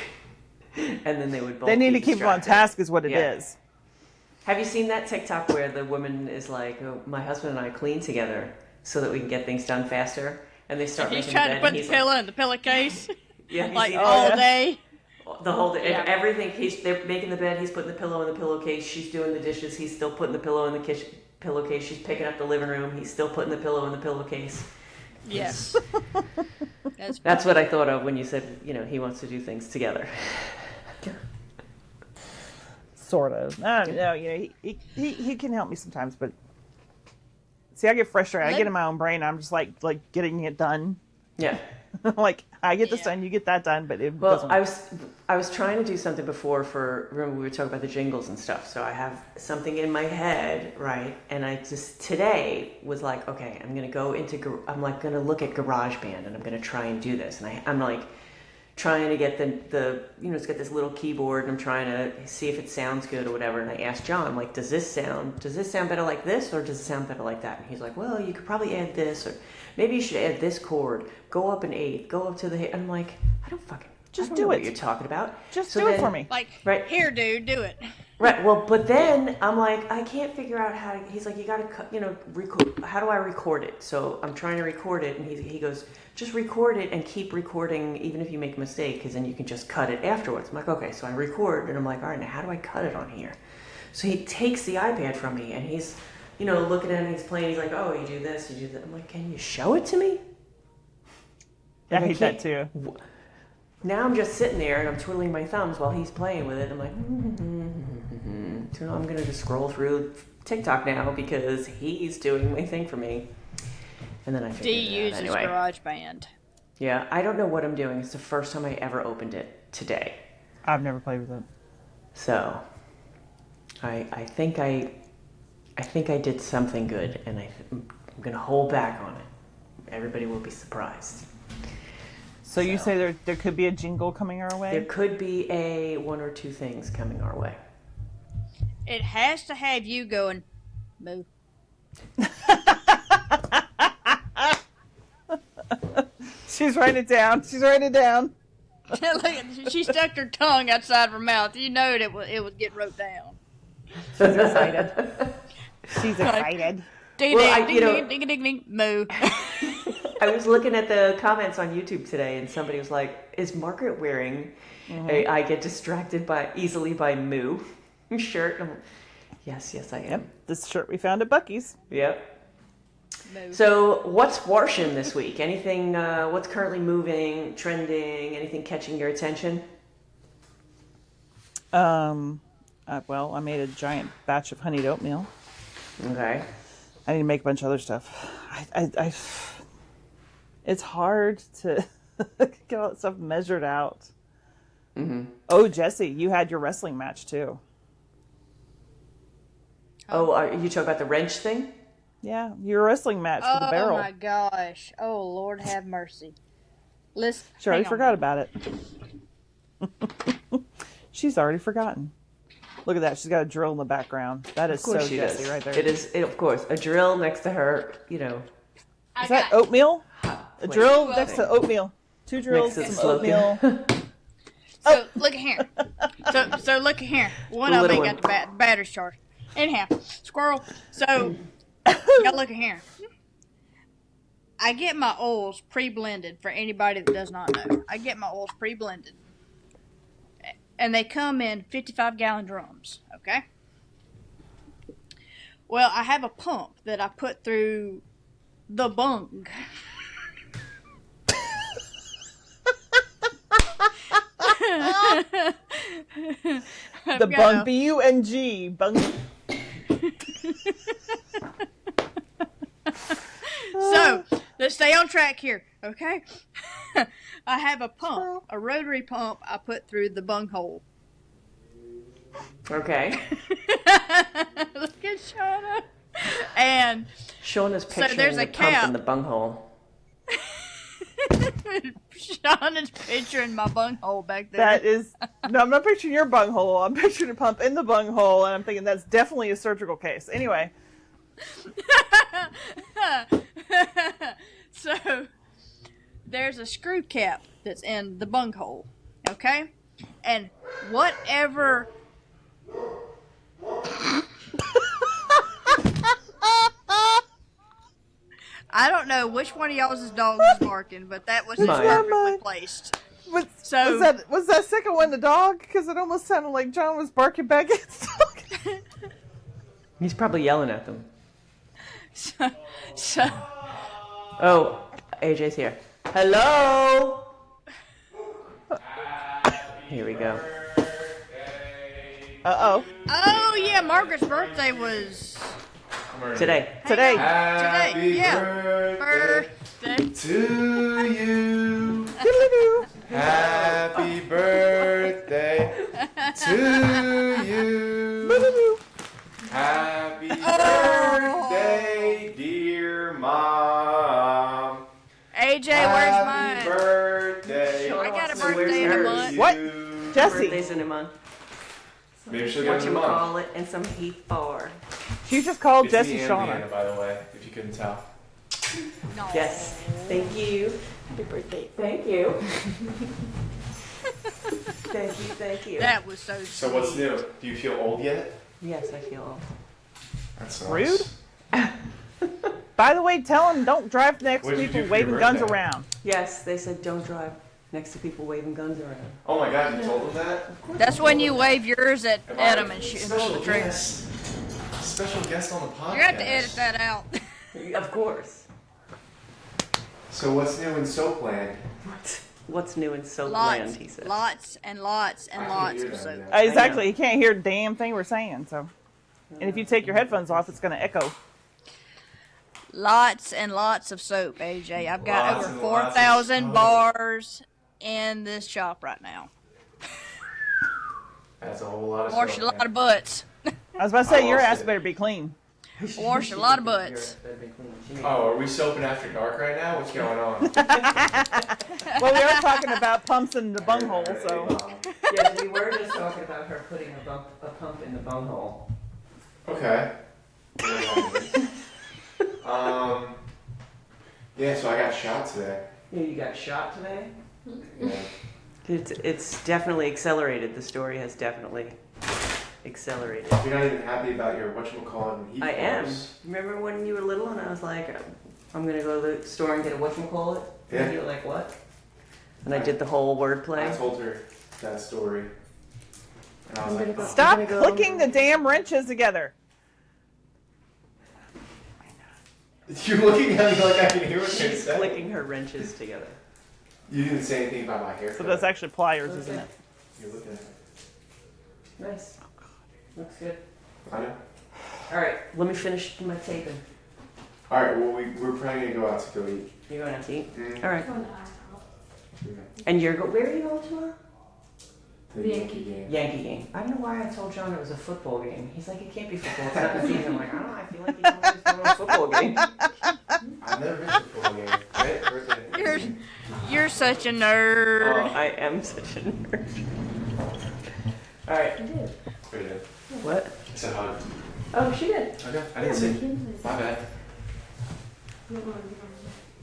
And then they would both They need to keep keep him on task is what it is. Have you seen that TikTok where the woman is like, my husband and I clean together so that we can get things done faster? And they start making the bed. He's trying to put the pillow in the pillowcase. Like all day. The whole day. Yeah. Everything. They're making the bed. He's putting the pillow in the pillowcase. She's doing the dishes. He's still putting the pillow in the kitchen. Pillowcase. She's picking up the living room. He's still putting the pillow in the pillowcase. Yes. That's what I thought of when you said, he wants to do things together. Sort of. No, he can help me sometimes, but see, I get frustrated. I get in my own brain. I'm just like getting it done. Yeah. Like, I get this done, you get that done, but it Well, doesn't. I was trying to do something before remember we were talking about the jingles and stuff. So I have something in my head, right? And I just today was like, okay, I'm gonna gonna look at GarageBand and I'm gonna try and do this. And I'm like trying to get the it's got this little keyboard and I'm trying to see if it sounds good or whatever. And I asked John, like, does this sound better like this or does it sound better like that? And he's like, well, you could probably add this or maybe you should add this chord, go up an eighth, go up to the hit. I'm like, I don't do know what it. you're talking about. Just do it for me. Like, right here, dude, do it. Right. Well, but then I'm like, I can't figure out how to, he's like, you got to, record. How do I record it? So I'm trying to record it. And he goes, just record it and keep recording even if you make a mistake because then you can just cut it afterwards. I'm like, okay. So I record and I'm like, all right, now how do I cut it on here? So he takes the iPad from me and he's, looking at it and he's playing. He's like, oh, you do this, you do that. I'm like, can you show it to me? Yeah, I hate that too. Now I'm just sitting there and I'm twiddling my thumbs while he's playing with it. I'm like, so I'm going to just scroll through TikTok now because he's doing my thing for me. And then I figured D it out uses anyway. GarageBand. Yeah, I don't know what I'm doing. It's the first time I ever opened it today. I've never played with it. So I think I did something good and I'm going to hold back on it. Everybody will be surprised. So you say there could be a jingle coming our way? There could be one or two things coming our way. It has to have you going, moo. She's writing it down. Look, she stuck her tongue outside of her mouth. You know it would get wrote down. She's excited. Ding, Well, ding, ding, ding, ding, ding, moo. I was looking at the comments on YouTube today, and somebody was like, "Is Margaret wearing a I get distracted easily by moo shirt?" I'm like, yes, I am. Yep, this shirt we found at Buc-ee's. Yep. Moo. So, what's washing this week? Anything? What's currently moving, trending? Anything catching your attention? Well, I made a giant batch of honeyed oatmeal. Okay. I need to make a bunch of other stuff. I it's hard to get all that stuff measured out. Mm-hmm. Oh, Jesse, you had your wrestling match too. Oh, are you talking about the wrench thing? Yeah, your wrestling match for the barrel. Oh my gosh. Oh, Lord have mercy. Listen. She already forgot about it. She's already forgotten. Look at that. She's got a drill in the background. That is so Jessie right there. It is, of course, a drill next to her, Is that oatmeal? A drill next to oatmeal. Two drills, Next to some oatmeal. So, look at here. So look at here. One of them little ain't got the battery charged. Anyhow, squirrel. So, y'all look at here. I get my oils pre-blended for anybody that does not know. I get my oils pre-blended. And they come in 55-gallon drums, okay? Well, I have a pump that I put through the bung. The bung, B-U-N-G, bung. So, let's stay on track here, okay? I have a pump, a rotary pump I put through the bunghole. Okay. Look at Shauna. And Shauna's picturing there's the a pump cap. in the bunghole. Shauna's picturing my bunghole back there. That is, no, I'm not picturing your bunghole. I'm picturing a pump in the bunghole, and I'm thinking that's definitely a surgical case. Anyway. So, there's a screw cap that's in the bunghole, okay? And whatever... I don't know which one of y'all's dog was barking, but that was just Mine. perfectly placed. Was that second one the dog? Because it almost sounded like John was barking back at the dog. He's probably yelling at them. So Oh, AJ's here. Hello! Here we go. Uh-oh. oh yeah, Margaret's birthday was Today. Today. today. Yeah, birthday. To you. Happy birthday to you. Happy birthday, dear mom. AJ, where's Happy mine? birthday. I got a So where's birthday in a hers? month. What? Her Jesse. birthday's in a month. Maybe she'll get it in a month. Whatchamacallit and some Heifer. She just called It's Jesse me and Shauna. Leanna, by the way, if you couldn't tell. No. Yes. Thank you. Happy birthday. Thank you. Thank you. That was so sweet. So what's new? Do you feel old yet? Yes, I feel old. That's nice. Rude. By the way, tell them don't drive next to What'd you people do for your waving guns birthday? around. Yes, they said don't drive next to people waving guns around. Oh my god, you told them that? That's when you wave yours at Am Adam I and pull special the trigger. guest? Special guest on the podcast. You have to edit that out. Of course. So what's new in Soapland? What's new in Soapland, Lots, he said. lots and lots and I can lots hear of that soap. now. Exactly. You can't hear a damn thing we're saying. So, and if you take your headphones off, it's going to echo. Lots and lots of soap, AJ. I've got Lots over and lots of 4,000 soap. bars in this shop right now. That's a whole lot of Wash soap, a lot man. of butts. I was about to say, I your lost ass it. better be clean. Wash a lot of butts. Oh, are we soaping after dark right now? What's going on? Well, we are talking about pumps in the bunghole, so. Yes, we were just talking about her putting a pump in the bunghole. Okay. Yeah, so I got shot today. Yeah, you got shot today? Yeah. It's definitely accelerated. The story has definitely accelerated. You're not even happy about your whatchamacallit and I am. Heifers. Remember when you were little and I was like, I'm gonna go to the store and get a whatchamacallit? Yeah. And you were like, what? And I did the whole I wordplay. told her that story. And I was like, oh. Stop I'm gonna go- clicking the damn wrenches together. You're looking at me like I can hear what you're She's saying. clicking her wrenches together. You didn't say anything about my haircut. So that's actually pliers, isn't it? You're looking at me. Nice. Looks good. I know. Alright, let me finish my taping. Alright, well, we're probably going to go out to go eat. You're going out to eat? Mm. Alright. Okay. And where are you going tomorrow? The Yankee game. Yankee game. I don't know why I told John it was a football game. He's like, it can't be football. It's not the season. I'm like, I don't know. I feel like he's always going to a football game. I've never been to a football game. Right? Birthday. You're such a Oh, nerd. I am such a nerd. All right. Wait, yeah. What? I said hug. Oh, she did. Okay, I didn't see. My bad.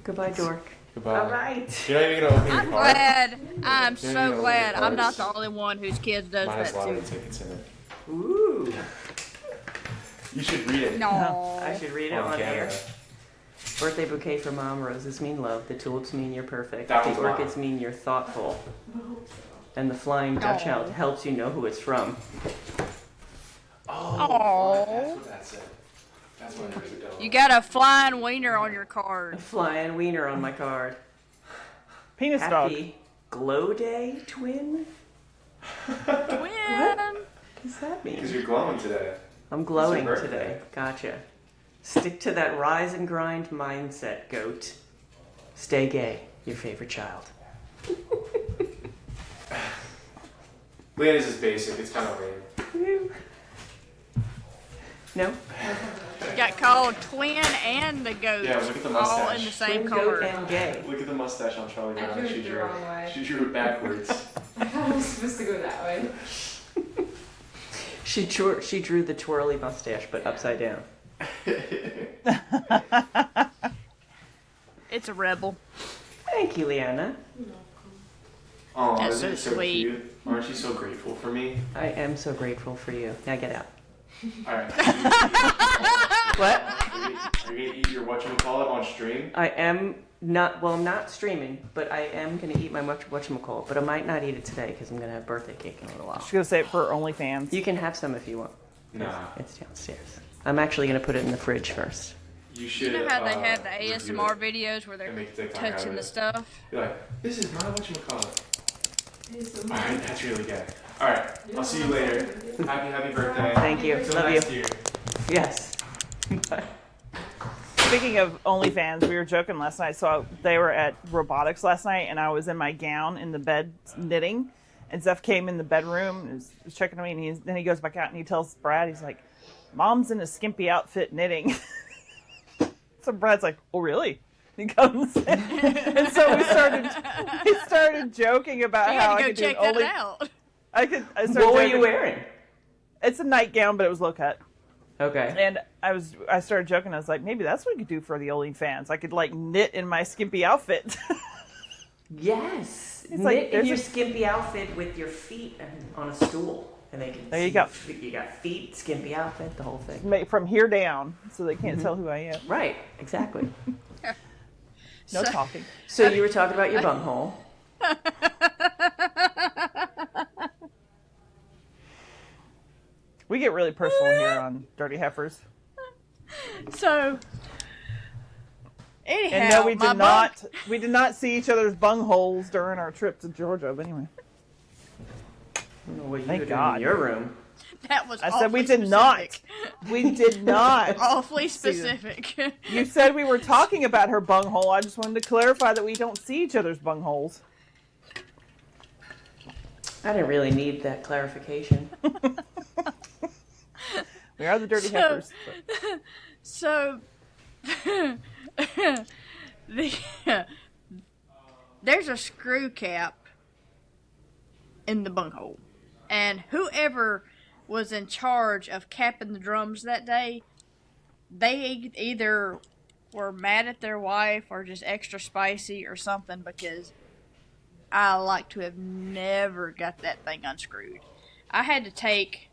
Goodbye, dork. Goodbye. All right. You're not even going to open I'm your card? glad. I'm Yeah, so yeah, glad yeah. I'm not the only one whose kids does Mine has that lottery too. tickets in it. Ooh. You should read it. No. I should read it On on air. camera. Birthday bouquet for mom. Roses mean love. The tulips mean you're perfect. That The was orchids mine. mean you're thoughtful. And the flying Dutch Aw. owl helps you know who it's from. Oh, that's what that said. That's why there's a dog. You got a flying wiener on your A card. flying wiener on my card. Penis dog. Happy glow day, twin? Twin. What does that mean? Because you're glowing today. I'm glowing It's your today. birthday. Gotcha. Stick to that rise and grind mindset, goat. Stay gay, your favorite child. Leanna's is basic. It's kind of lame. No? Got called twin and the goat. Yeah, look at the all in mustache. the same Twin goat card. and gay. Look at the mustache on Charlie Brown. drew it the wrong way. She drew it backwards. I thought I was supposed to go that way. She drew the twirly mustache, but upside down. It's a rebel. Thank you, Leanna. Oh, That's isn't it so so sweet. cute? Aren't you so grateful for me? I am so grateful for you. Now get out. Alright. What? Are you gonna eat your whatchamacallit on stream? I am not, well, I'm not streaming, but I am going to eat my whatchamacallit, but I might not eat it today because I'm going to have birthday cake in a little while. She's gonna say it for OnlyFans. You can have some if you want. Nah. It's downstairs. I'm actually going to put it in the fridge first. You should. You know how they have the review ASMR it videos where and they're make a TikTok out touching of the it. stuff? Be like, this is my whatchamacallit. Alright, that's really good. Alright, I'll see you later. Happy birthday. Thank you. Till Love you. next year. Yes. Bye. Speaking of OnlyFans, we were joking last night. So they were at robotics last night, and I was in my gown in the bed knitting. And Zeph came in the bedroom and was checking on me, and then he goes back out and he tells Brad, he's like, "Mom's in a skimpy outfit knitting." So Brad's like, "Oh, really?" He comes in. And so we started joking about You how had to I go could check do an that out. What were you wearing? It's a nightgown, but it was low cut. Okay. And I started joking. I was like, maybe that's what we could do for the OnlyFans. I could like knit in my skimpy outfit. Yes. It's Knit like, in your skimpy outfit with your feet on a stool. And they can There you see go. You got feet, skimpy outfit, the whole thing. From here down, so they can't tell who I am. Right, exactly. No talking. So you were talking about your bunghole. We get really personal here on Dirty Heifers. So, anyhow, And no, we did not see each other's bungholes during our trip to Georgia. But anyway, I don't know what you Thank were doing God. in your room. that was I said we awfully did specific. not. We did not. Awfully specific. You said we were talking about her bunghole. I just wanted to clarify that we don't see each other's bungholes. I didn't really need that clarification. We are the Dirty Heifers. So, there's a screw cap in the bunghole, and whoever was in charge of capping the drums that day, they either were mad at their wife or just extra spicy or something, because I like to have never got that thing unscrewed. I had to take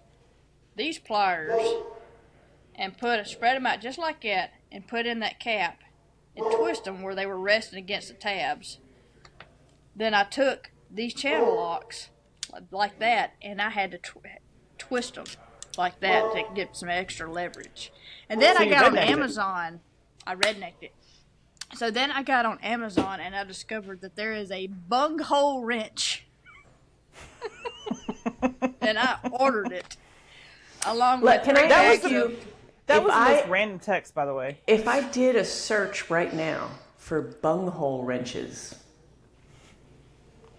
these pliers and spread them out just like that and put in that cap and twist them where they were resting against the tabs. Then I took these channel locks like that, and I had to twist them like that to get some extra leverage. And then So I you got on rednecked it. Amazon. I rednecked it. So then I got on Amazon and I discovered that there is a bunghole wrench. And I ordered it. Along with Can I That was ask the- you, That if was the I- most random text, by the way. if I did a search right now for bunghole wrenches,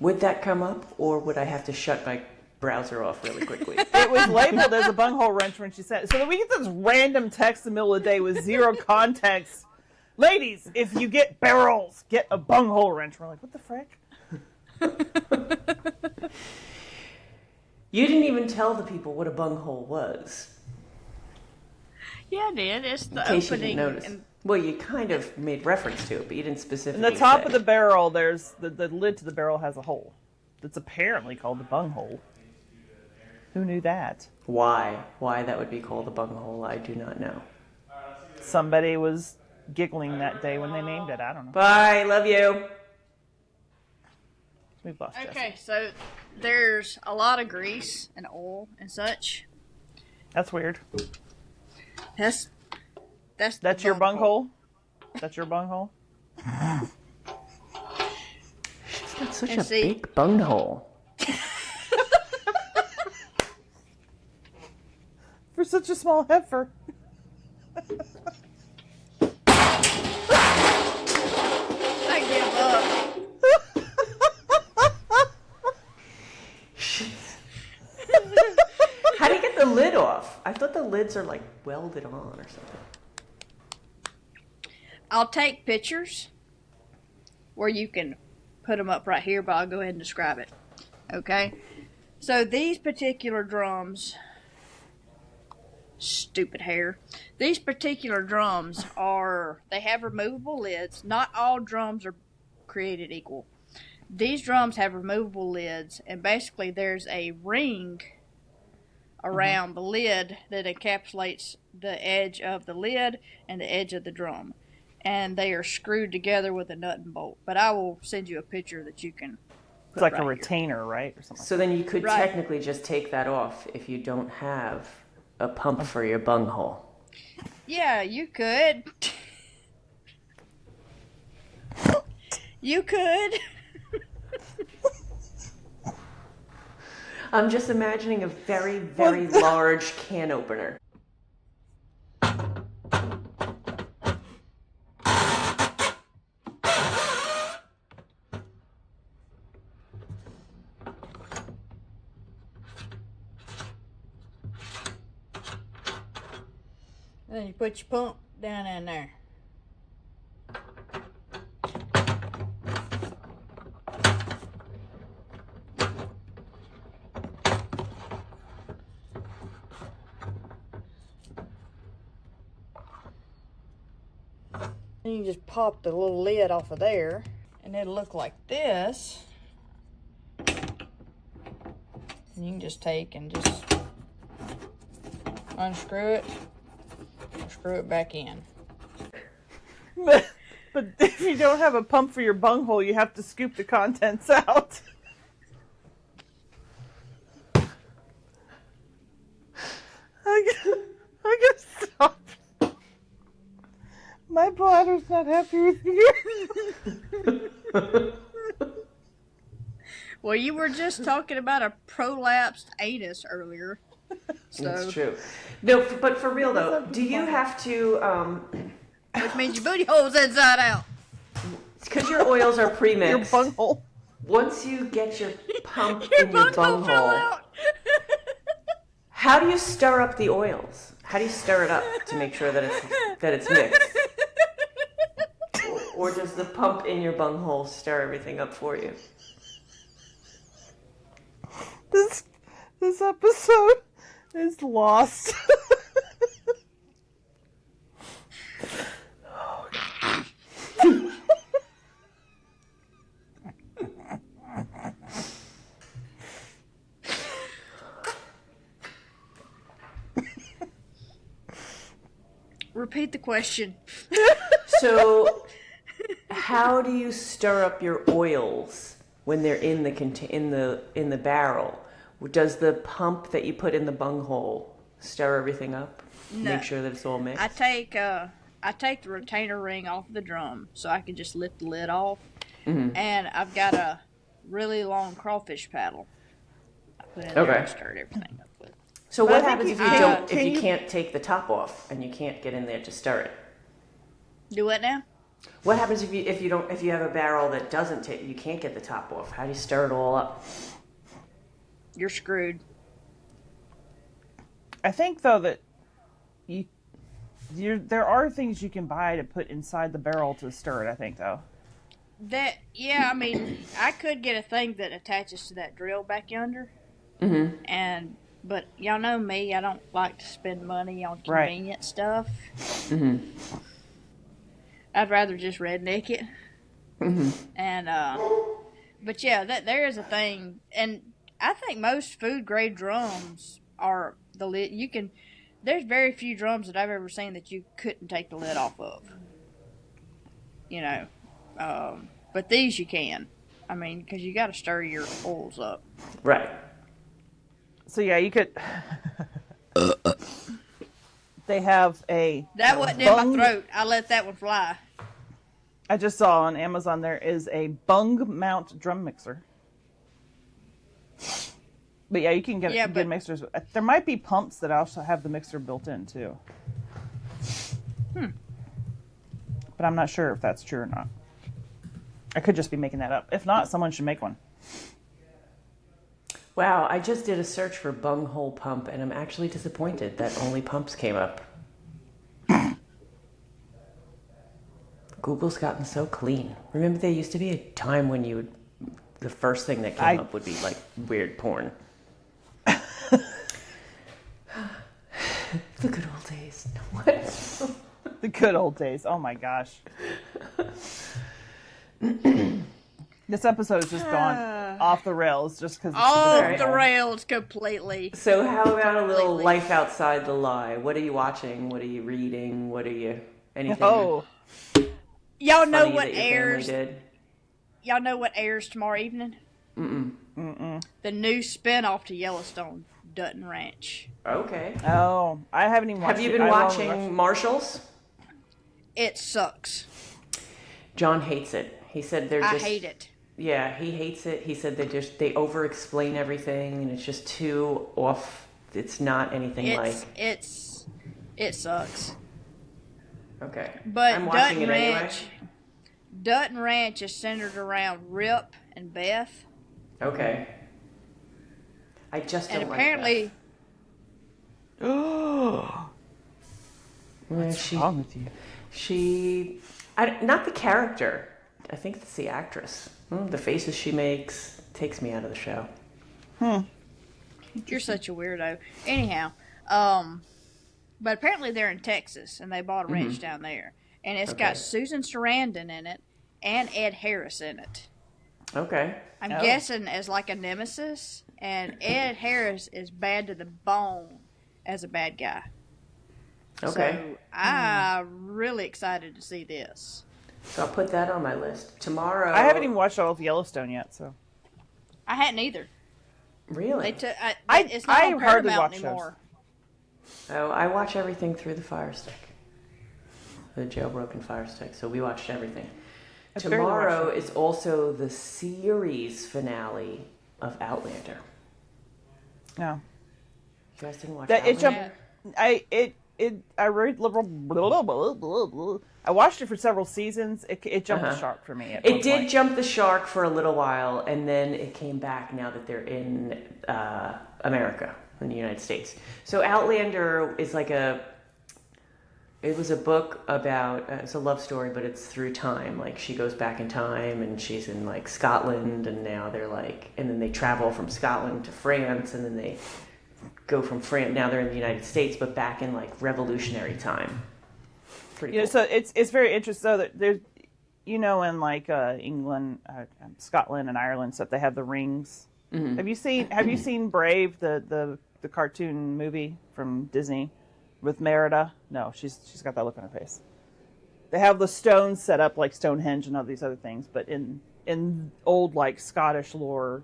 would that come up, or would I have to shut my browser off really quickly? It was labeled as a bunghole wrench when she said it. So that we get this random text in the middle of the day with zero context. Ladies, if you get barrels, get a bunghole wrench. We're like, what the frick? You didn't even tell the people what a bunghole was, Yeah, I did. It's the in case you opening. didn't notice. And Well, you kind of made reference to it, but you didn't In specifically the top say. of the barrel, there's the lid to the barrel has a hole. That's apparently called the bunghole. Who knew that? Why that would be called a bunghole, I do not know. Somebody was giggling that day when they named it. I don't know. Bye, love you. We've lost Jesse. okay, so there's a lot of grease and oil and such. That's weird. That's That's your bunghole? That's your bunghole? She's got such And a see- big bunghole. For such a small heifer. I give up. How do you get the lid off? I thought the lids are like welded on or something. I'll take pictures where you can put them up right here, but I'll go ahead and describe it. Okay? So these particular drums, stupid hair, these particular drums they have removable lids. Not all drums are created equal. These drums have removable lids, and basically there's a ring around the lid that encapsulates the edge of the lid and the edge of the drum. And they are screwed together with a nut and bolt. But I will send you a picture that you can It's like right a here. retainer, right? Or something. So then you could Right. technically just take that off if you don't have a pump for your bunghole. Yeah, you could. You could. I'm just imagining a very, very large can opener. And then you put your pump down in there. Then you just pop the little lid off of there, and it'll look like this. And you can just take and just unscrew it, and screw it back in. But if you don't have a pump for your bunghole, you have to scoop the contents out. I gotta stop. My bladder's not happy with you. Well, you were just talking about a prolapsed anus earlier. So, That's true. No, but for real though, do you have to, which means your booty hole's inside out. because your oils are pre-mixed. Your bunghole. Once you get your pump Your in your bunghole fell bunghole, out. how do you stir up the oils? How do you stir it up to make sure that it's mixed? Or does the pump in your bunghole stir everything up for you? This episode is lost. Repeat the question. So, how do you stir up your oils when they're in the barrel? Does the pump that you put in the bunghole stir everything up? No. Make sure that it's all mixed. I take the retainer ring off the drum so I can just lift the lid off. Mm-hmm. And I've got a really long crawfish paddle. I put in there and stirred everything up with. So But what I happens think if you- you don't? can If you you- can't take the top off and you can't get in there to stir it? Do what now? What happens if you have a barrel that doesn't take? You can't get the top off. How do you stir it all up? You're screwed. I think though that there are things you can buy to put inside the barrel to stir it. I think though. I mean, I could get a thing that attaches to that drill back yonder. Mm-hmm. But y'all know me, I don't like to spend money on Right. convenient stuff. Mm-hmm. I'd rather just redneck it. Mm-hmm. And but yeah, there is a thing, and I think most food grade drums are the lid. There's very few drums that I've ever seen that you couldn't take the lid off of. You know, but these you can. I mean, because you got to stir your oils up. Right. So yeah, you could. They have a. That wasn't in my throat. I let that one fly. I just saw on Amazon there is a bung mount drum mixer. But yeah, you can get good mixers. There might be pumps that also have the mixer built in too. But I'm not sure if that's true or not. I could just be making that up. If not, someone should make one. Wow, I just did a search for bunghole pump, and I'm actually disappointed that only pumps came up. Google's gotten so clean. Remember, there used to be a time when the first thing that came up would be like weird porn. The good old days. What? The good old days. Oh my gosh. This episode has just gone off the rails just because. Off the rails completely. So how about a little life outside the lie? What are you watching? What are you reading? What are you... Anything Y'all know funny what that your airs. family did? Y'all know what airs tomorrow evening? The new spinoff to Yellowstone, Dutton Ranch. Okay. Oh, I haven't even watched Have you it. been watching Marshalls? It sucks. John hates it. He said they're just... I hate it. Yeah, he hates it. He said they over-explain everything, and it's just too off. It's not anything like... It sucks. Okay. But I'm watching it anyway. Dutton Ranch is centered around Rip and Beth. Okay. I just don't And apparently... like What's wrong with you? Not the character. I think it's the actress. The faces she makes takes me out of the show. You're such a weirdo. Anyhow, but apparently they're in Texas and they bought a ranch down there, and it's got Susan Sarandon in it and Ed Harris in it. Okay. I'm guessing as like a nemesis, and Ed Harris is bad to the bone as a bad guy. Okay. So I'm really excited to see this. So I'll put that on my list. Tomorrow... I haven't even watched all of Yellowstone yet, so... I hadn't either. Really? It's not on hardly Paramount watch anymore. Oh, I watch everything through the Fire Stick. The jailbroken Fire Stick. So we watched everything. Tomorrow is also the series finale of Outlander. No. You guys didn't watch That Outlander? I watched it for several seasons. It jumped the shark for me. It did jump the shark for a little while, and then it came back now that they're in America, in the United States. So Outlander is like it was a book about, it's a love story, but it's through time. Like, she goes back in time, and she's in, like, Scotland, and now they're, like, and then they travel from Scotland to France, and then they go from France, now they're in the United States, but back in, like, revolutionary time. Pretty cool. So it's very interesting. So that there's, in like England, Scotland, and Ireland stuff, they have the rings. Mm-hmm. Have you seen Brave, the cartoon movie from Disney with Merida? No, she's got that look on her face. They have the stones set up like Stonehenge and all these other things, but in old like Scottish lore,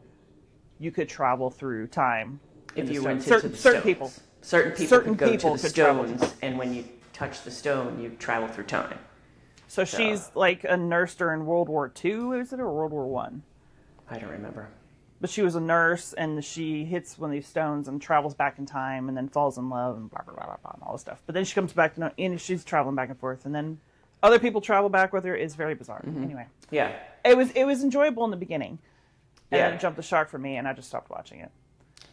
you could travel through time. If you went certain people. Certain people could go to the stones, and when you touch the stone, you travel through time. So she's like a nurse during World War II, is it, or World War One? I don't remember. But she was a nurse, and she hits one of these stones and travels back in time, and then falls in love, and blah, blah, blah, blah, blah, and all this stuff. But then she comes back and she's traveling back and forth, and then other people travel back with her. It's very bizarre. Mm-hmm. Anyway. Yeah. It was enjoyable in the beginning. And then it jumped the shark for me, and I just stopped watching it.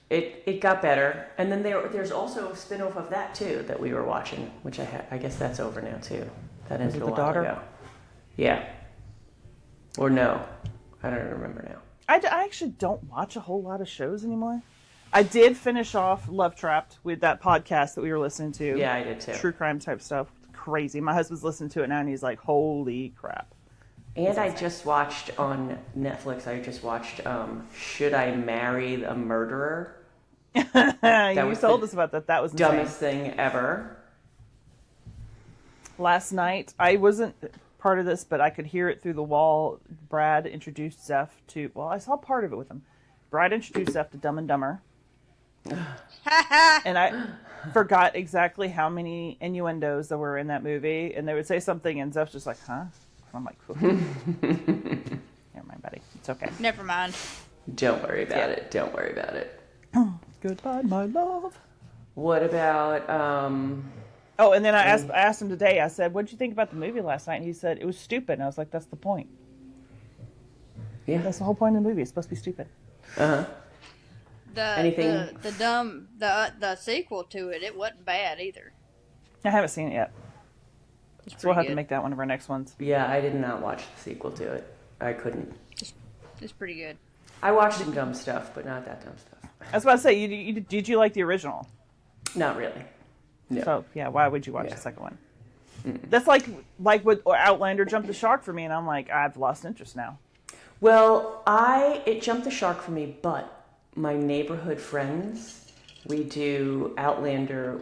It got better, and then there's also a spin-off of that too that we were watching, which I guess that's over now too. That ended a while ago. Yeah. Or no, I don't remember now. I actually don't watch a whole lot of shows anymore. I did finish off Love Trapped with that podcast that we were listening to. Yeah, I did too. True crime type stuff. Crazy. My husband's listening to it now, and he's like, "Holy crap!" And I just watched on Netflix. Should I Marry a Murderer? You told us about that. That was insane. Dumbest thing ever. Last night, I wasn't part of this, but I could hear it through the wall. Brad introduced Zeph to... Well, I saw part of it with him. Brad introduced Zeph to Dumb and Dumber. And I forgot exactly how many innuendos there were in that movie. And they would say something, and Zeph's just like, huh? I'm like, cool. Never mind, buddy. It's okay. Never mind. Don't worry about it. Don't worry about it. Goodbye, my love. What about... Oh, and then I asked him today, I said, what'd you think about the movie last night? And he said, it was stupid. And I was like, that's the point. Yeah. That's the whole point of the movie. It's supposed to be stupid. Uh-huh. The sequel to it wasn't bad either. I haven't seen it yet. So we'll have to make that one of our next ones. Yeah, I did not watch the sequel to it. I couldn't. It's pretty good. I watched some dumb stuff, but not that dumb stuff. I was about to say, did you like the original? Not really. No. So, yeah, why would you watch the second one? Mm-mm. That's like with Outlander jumped the shark for me, and I'm like, I've lost interest now. Well, it jumped the shark for me, but my neighborhood friends, we did Outlander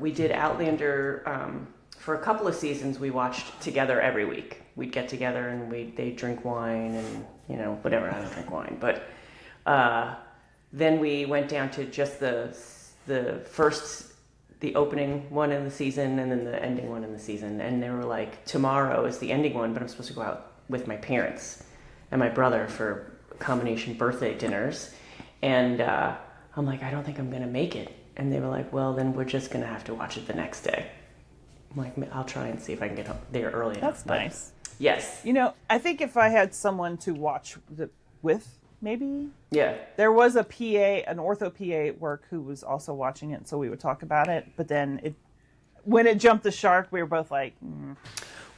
for a couple of seasons. We watched together every week. We'd get together and they'd drink wine and, whatever. I don't drink wine, but then we went down to just the opening one in the season and then the ending one in the season. And they were like, tomorrow is the ending one, but I'm supposed to go out with my parents and my brother for combination birthday dinners. And I'm like, I don't think I'm going to make it. And they were like, well, then we're just going to have to watch it the next day. I'm like, I'll try and see if I can get there early enough. That's nice. Yes. I think if I had someone to watch with, maybe. Yeah. There was an ortho PA at work who was also watching it, so we would talk about it. But then when it jumped the shark, we were both like,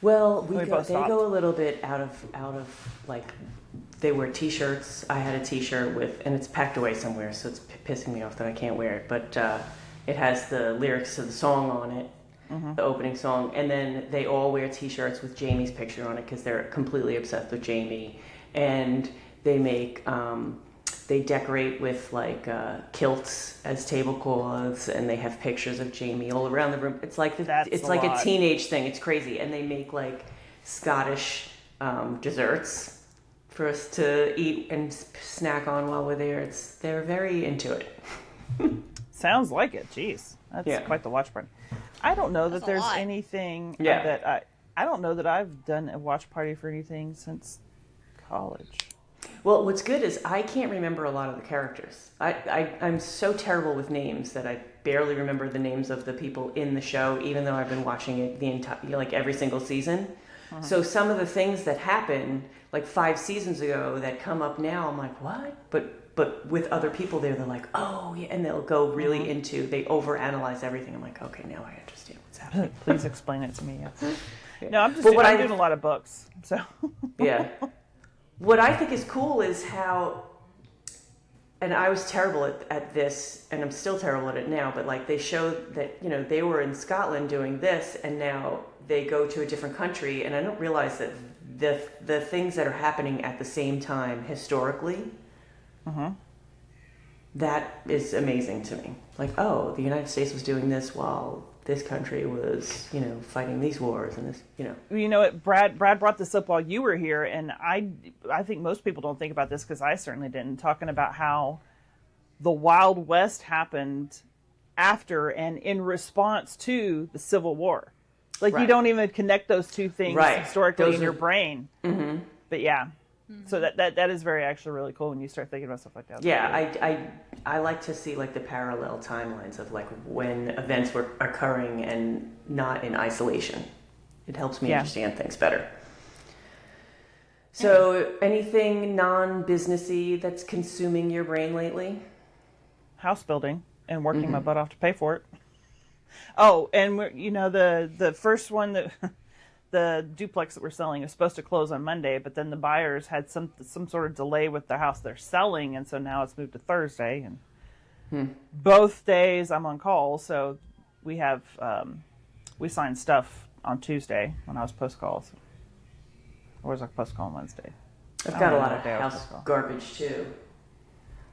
Well, We they both stopped. go a little bit out of like, they wear T-shirts. I had a T-shirt with, and it's packed away somewhere, so it's pissing me off that I can't wear it. But it has the lyrics to the song on it, the opening song, and then they all wear T-shirts with Jamie's picture on it because they're completely obsessed with Jamie, and they make. They decorate with like kilts as tablecloths, and they have pictures of Jamie all around the room. It's like That's a like lot. a teenage thing. It's crazy, and they make like Scottish desserts for us to eat and snack on while we're there. They're very into it. sounds like it. Jeez, that's quite the watch party. I don't know that That's a there's lot. anything Yeah. that I don't know that I've done a watch party for anything since college. Well, what's good is I can't remember a lot of the characters. I'm so terrible with names that I barely remember the names of the people in the show, even though I've been watching it the entire, like every single season. So some of the things that happened like 5 seasons ago that come up now, I'm like, what? But with other people there, they're like, oh yeah, and they'll go really into, they overanalyze everything. I'm like, okay, now I understand what's happening. Please explain it to me. Yes. No, I'm just But what I'm I- doing a lot of books, so Yeah. What I think is cool is how, and I was terrible at this, and I'm still terrible at it now, but like they showed that, you know, they were in Scotland doing this, and now they go to a different country, and I don't realize that the things that are happening at the same time historically, that is amazing to me. Like, oh, the United States was doing this while this country was, you know, fighting these wars and this, you know. you know what, Brad brought this up while you were here, and I think most people don't think about this because I certainly didn't, talking about how the Wild West happened after and in response to the Civil War. Like, you Right. don't even connect those two things Right. historically Those in are- your brain. But yeah, so that is very actually really cool when you start thinking about stuff like that. Yeah, I like to see like the parallel timelines of like when events were occurring and not in isolation. It helps me Yeah. understand things better. So, anything non-businessy that's consuming your brain lately? House building and working my butt off to pay for it. Oh, and we're, you know, the first one that the duplex that we're selling is supposed to close on Monday, but then the buyers had some sort of delay with the house they're selling, and so now it's moved to Thursday. And both days I'm on call, so we have we signed stuff on Tuesday when I was post calls. Or was I post call on Wednesday? I've I got a don't lot know of what day I was house post call. garbage too.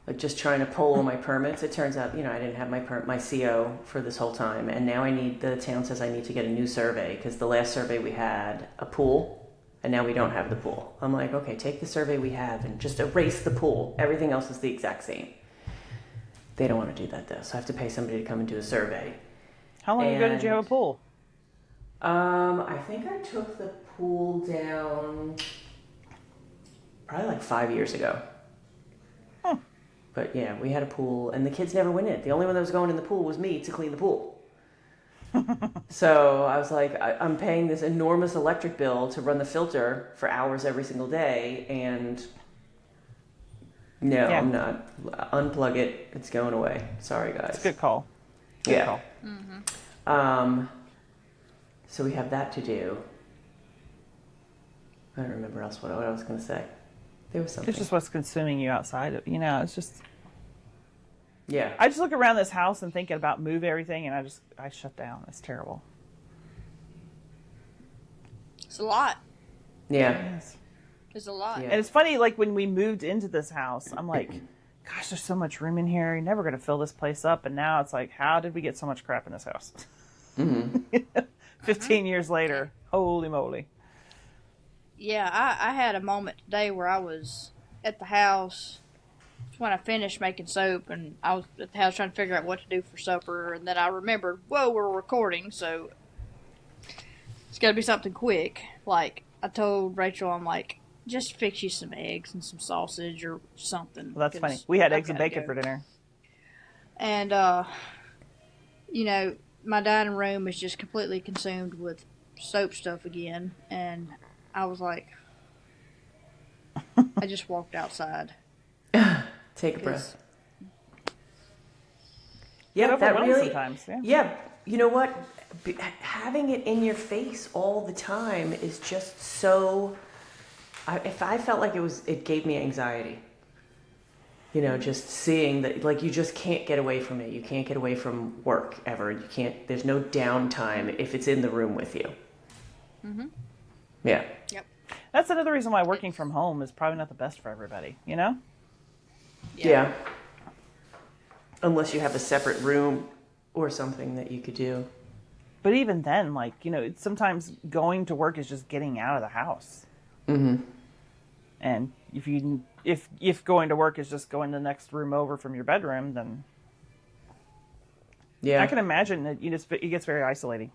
Like just trying to pull all my permits. It turns out, you know, I didn't have my CO for this whole time, and now the town says I need to get a new survey because the last survey we had a pool, and now we don't have the pool. I'm like, okay, take the survey we have and just erase the pool. Everything else is the exact same. They don't want to do that though, so I have to pay somebody to come and do a survey. How long ago did you have a And- pool? I think I took the pool down probably like 5 years ago. But yeah, we had a pool, and the kids never went in it. The only one that was going in the pool was me to clean the pool. So I was like, I'm paying this enormous electric bill to run the filter for hours every single day, and no, Yeah. I'm not. Unplug it. It's going away. Sorry, guys. It's a good call. Good Yeah. call. So we have that to do. I don't remember else what I was going to say. There was something. It's just what's consuming you outside of, you know, it's just, Yeah. I just look around this house and thinking about move everything, and I shut down. It's terrible. It's a lot. Yeah. Yes. It's a lot. Yeah. And it's funny, like when we moved into this house, I'm like, gosh, there's so much room in here. You're never going to fill this place up. And now it's like, how did we get so much crap in this house? 15 years later, holy moly. Yeah, I had a moment today where I was at the house when I finished making soap, and I was at the house trying to figure out what to do for supper, and then I remembered, whoa, we're recording, so it's got to be something quick. Like, I told Rachel, I'm like, just fix you some eggs and some sausage or something. Well, that's 'cause funny. We had I've eggs and gotta bacon go. for dinner. And, you know, my dining room is just completely consumed with soap stuff again, and I was like, I just walked outside. Take a breath. Get Yeah, that overwhelmed really. sometimes. Yeah. Yeah, you know what? Having it in your face all the time is just so. If I felt like it gave me anxiety. You know, just seeing that, like, you just can't get away from it. You can't get away from work ever. You can't. There's no downtime if it's in the room with you. Mm-hmm. Yeah. Yep. That's another reason why working from home is probably not the best for everybody, you know? Yeah. Unless you have a separate room or something that you could do. But even then, like, you know, sometimes going to work is just getting out of the house. Mm-hmm. And if going to work is just going to the next room over from your bedroom, then yeah, I can imagine that it gets very isolating.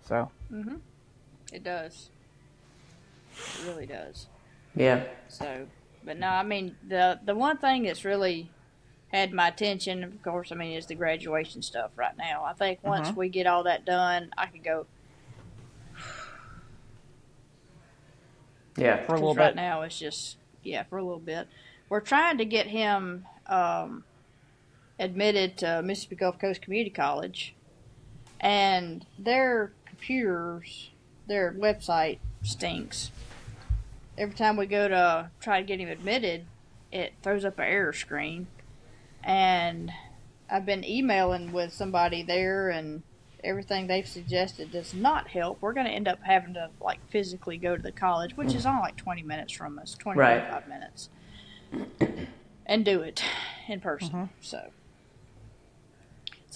So. Mm-hmm. It does. It really does. Yeah. So, but no, I mean, the one thing that's really had my attention, of course, I mean, is the graduation stuff right now. I think once we get all that done, I can go. Yeah, for a little bit. Right now, it's just, for a little bit. We're trying to get him admitted to Mississippi Gulf Coast Community College, and their computers, their website stinks. Every time we go to try to get him admitted, it throws up an error screen. And I've been emailing with somebody there, and everything they've suggested does not help. We're going to end up having to, like, physically go to the college, which is only like 20 minutes from us, 25 minutes, and do it in person. So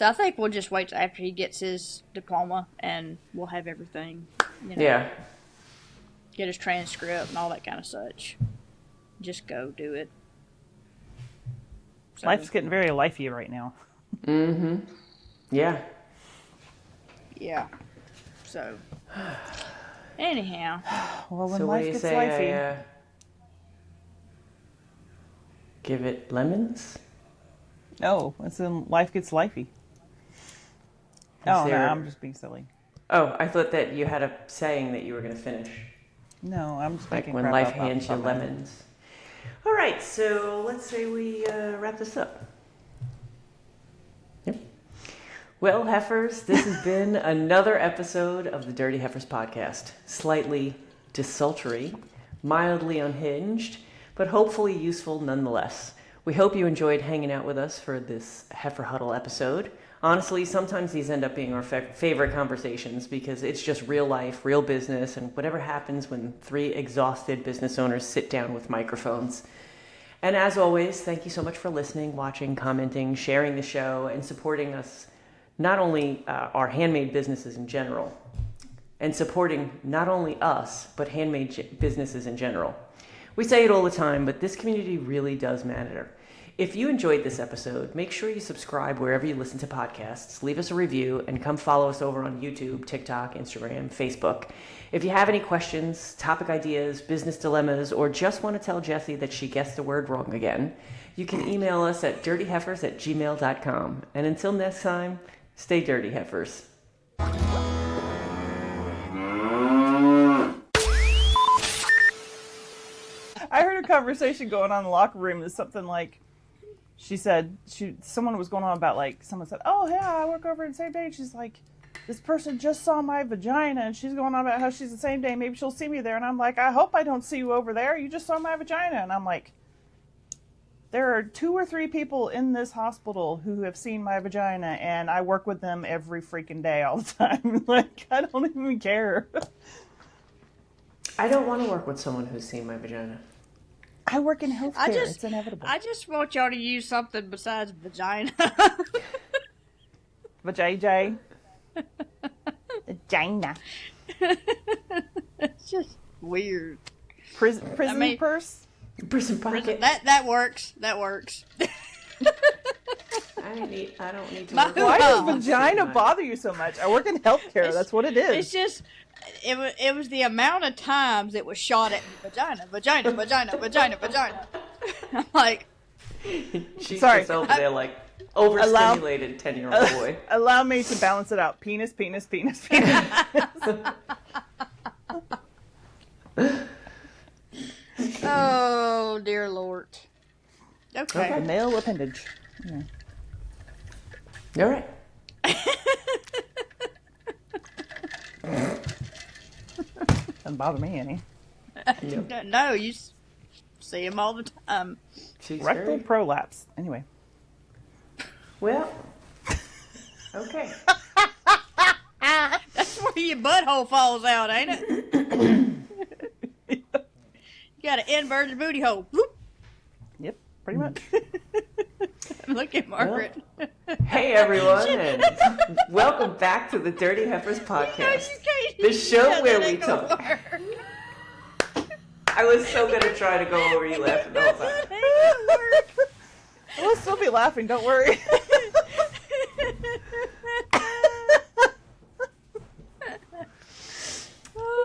I think we'll just wait till after he gets his diploma, and we'll have everything, you know, get his transcript and all that kind of such. Just go do it. So. Life's getting very lifey right now. Mm-hmm. Yeah. Yeah. So, anyhow. Well, when So life what do you gets say? lifey. Give it lemons? Oh, it's when life gets lifey. No, I'm just being silly. Oh, I thought that you had a saying that you were going to finish. No, I'm just Like making when crap life up hands you something. lemons. All right, so let's say we wrap this up. Yep. Well, Heifers, this has been another episode of the Dirty Heifers podcast. Slightly desultory, mildly unhinged, but hopefully useful nonetheless. We hope you enjoyed hanging out with us for this Heifer Huddle episode. Honestly, sometimes these end up being our favorite conversations because it's just real life, real business, and whatever happens when three exhausted business owners sit down with microphones. And as always, thank you so much for listening, watching, commenting, sharing the show, and supporting us, not only our handmade businesses in general, and supporting not only us, but handmade businesses in general. We say it all the time, but this community really does matter. If you enjoyed this episode, make sure you subscribe wherever you listen to podcasts, leave us a review, and come follow us over on YouTube, TikTok, Instagram, Facebook. If you have any questions, topic ideas, business dilemmas, or just want to tell Jessie that she guessed the word wrong again, you can email us at dirtyheifers@gmail.com. And until next time, stay dirty, Heifers. I heard a conversation going on in the locker room. It's something like, she said, someone was going on about, like, someone said, oh, yeah, I work over in the same day. She's like, this person just saw my vagina, and she's going on about how she's the same day. Maybe she'll see me there. And I'm like, I hope I don't see you over there. You just saw my vagina. And I'm like, there are 2 or 3 people in this hospital who have seen my vagina, and I work with them every freaking day all the time. Like, I don't even care. I don't want to work with someone who's seen my vagina. I work in healthcare. It's inevitable. I just want y'all to use something besides vagina. Vajay. Vagina. It's just weird. Prison purse? Prison pocket. That works. That works. I don't need to My- work Why with does someone who's vagina seen my- bother you so much? I work in healthcare. That's what it It's is. just, it was the amount of times it was shot at me. Vagina, vagina, vagina, vagina, vagina. I'm like, She's Sorry. just over there like overstimulated 10-year-old boy. Allow me to balance it out. Penis, penis, penis, penis. oh dear Lord. Okay. The male appendage. All right. Doesn't bother me any. No, you see them all the time. She's Rectal very... prolapse. Anyway. Well, okay. That's where your butthole falls out, ain't it? You got an inverted booty hole. Whoop. Yep, pretty much. Look at Margaret. Hey everyone, and welcome back to the Dirty Heifers podcast, the show where we talk. I was so gonna try to go over you laughing the whole time. We'll still be laughing, don't worry.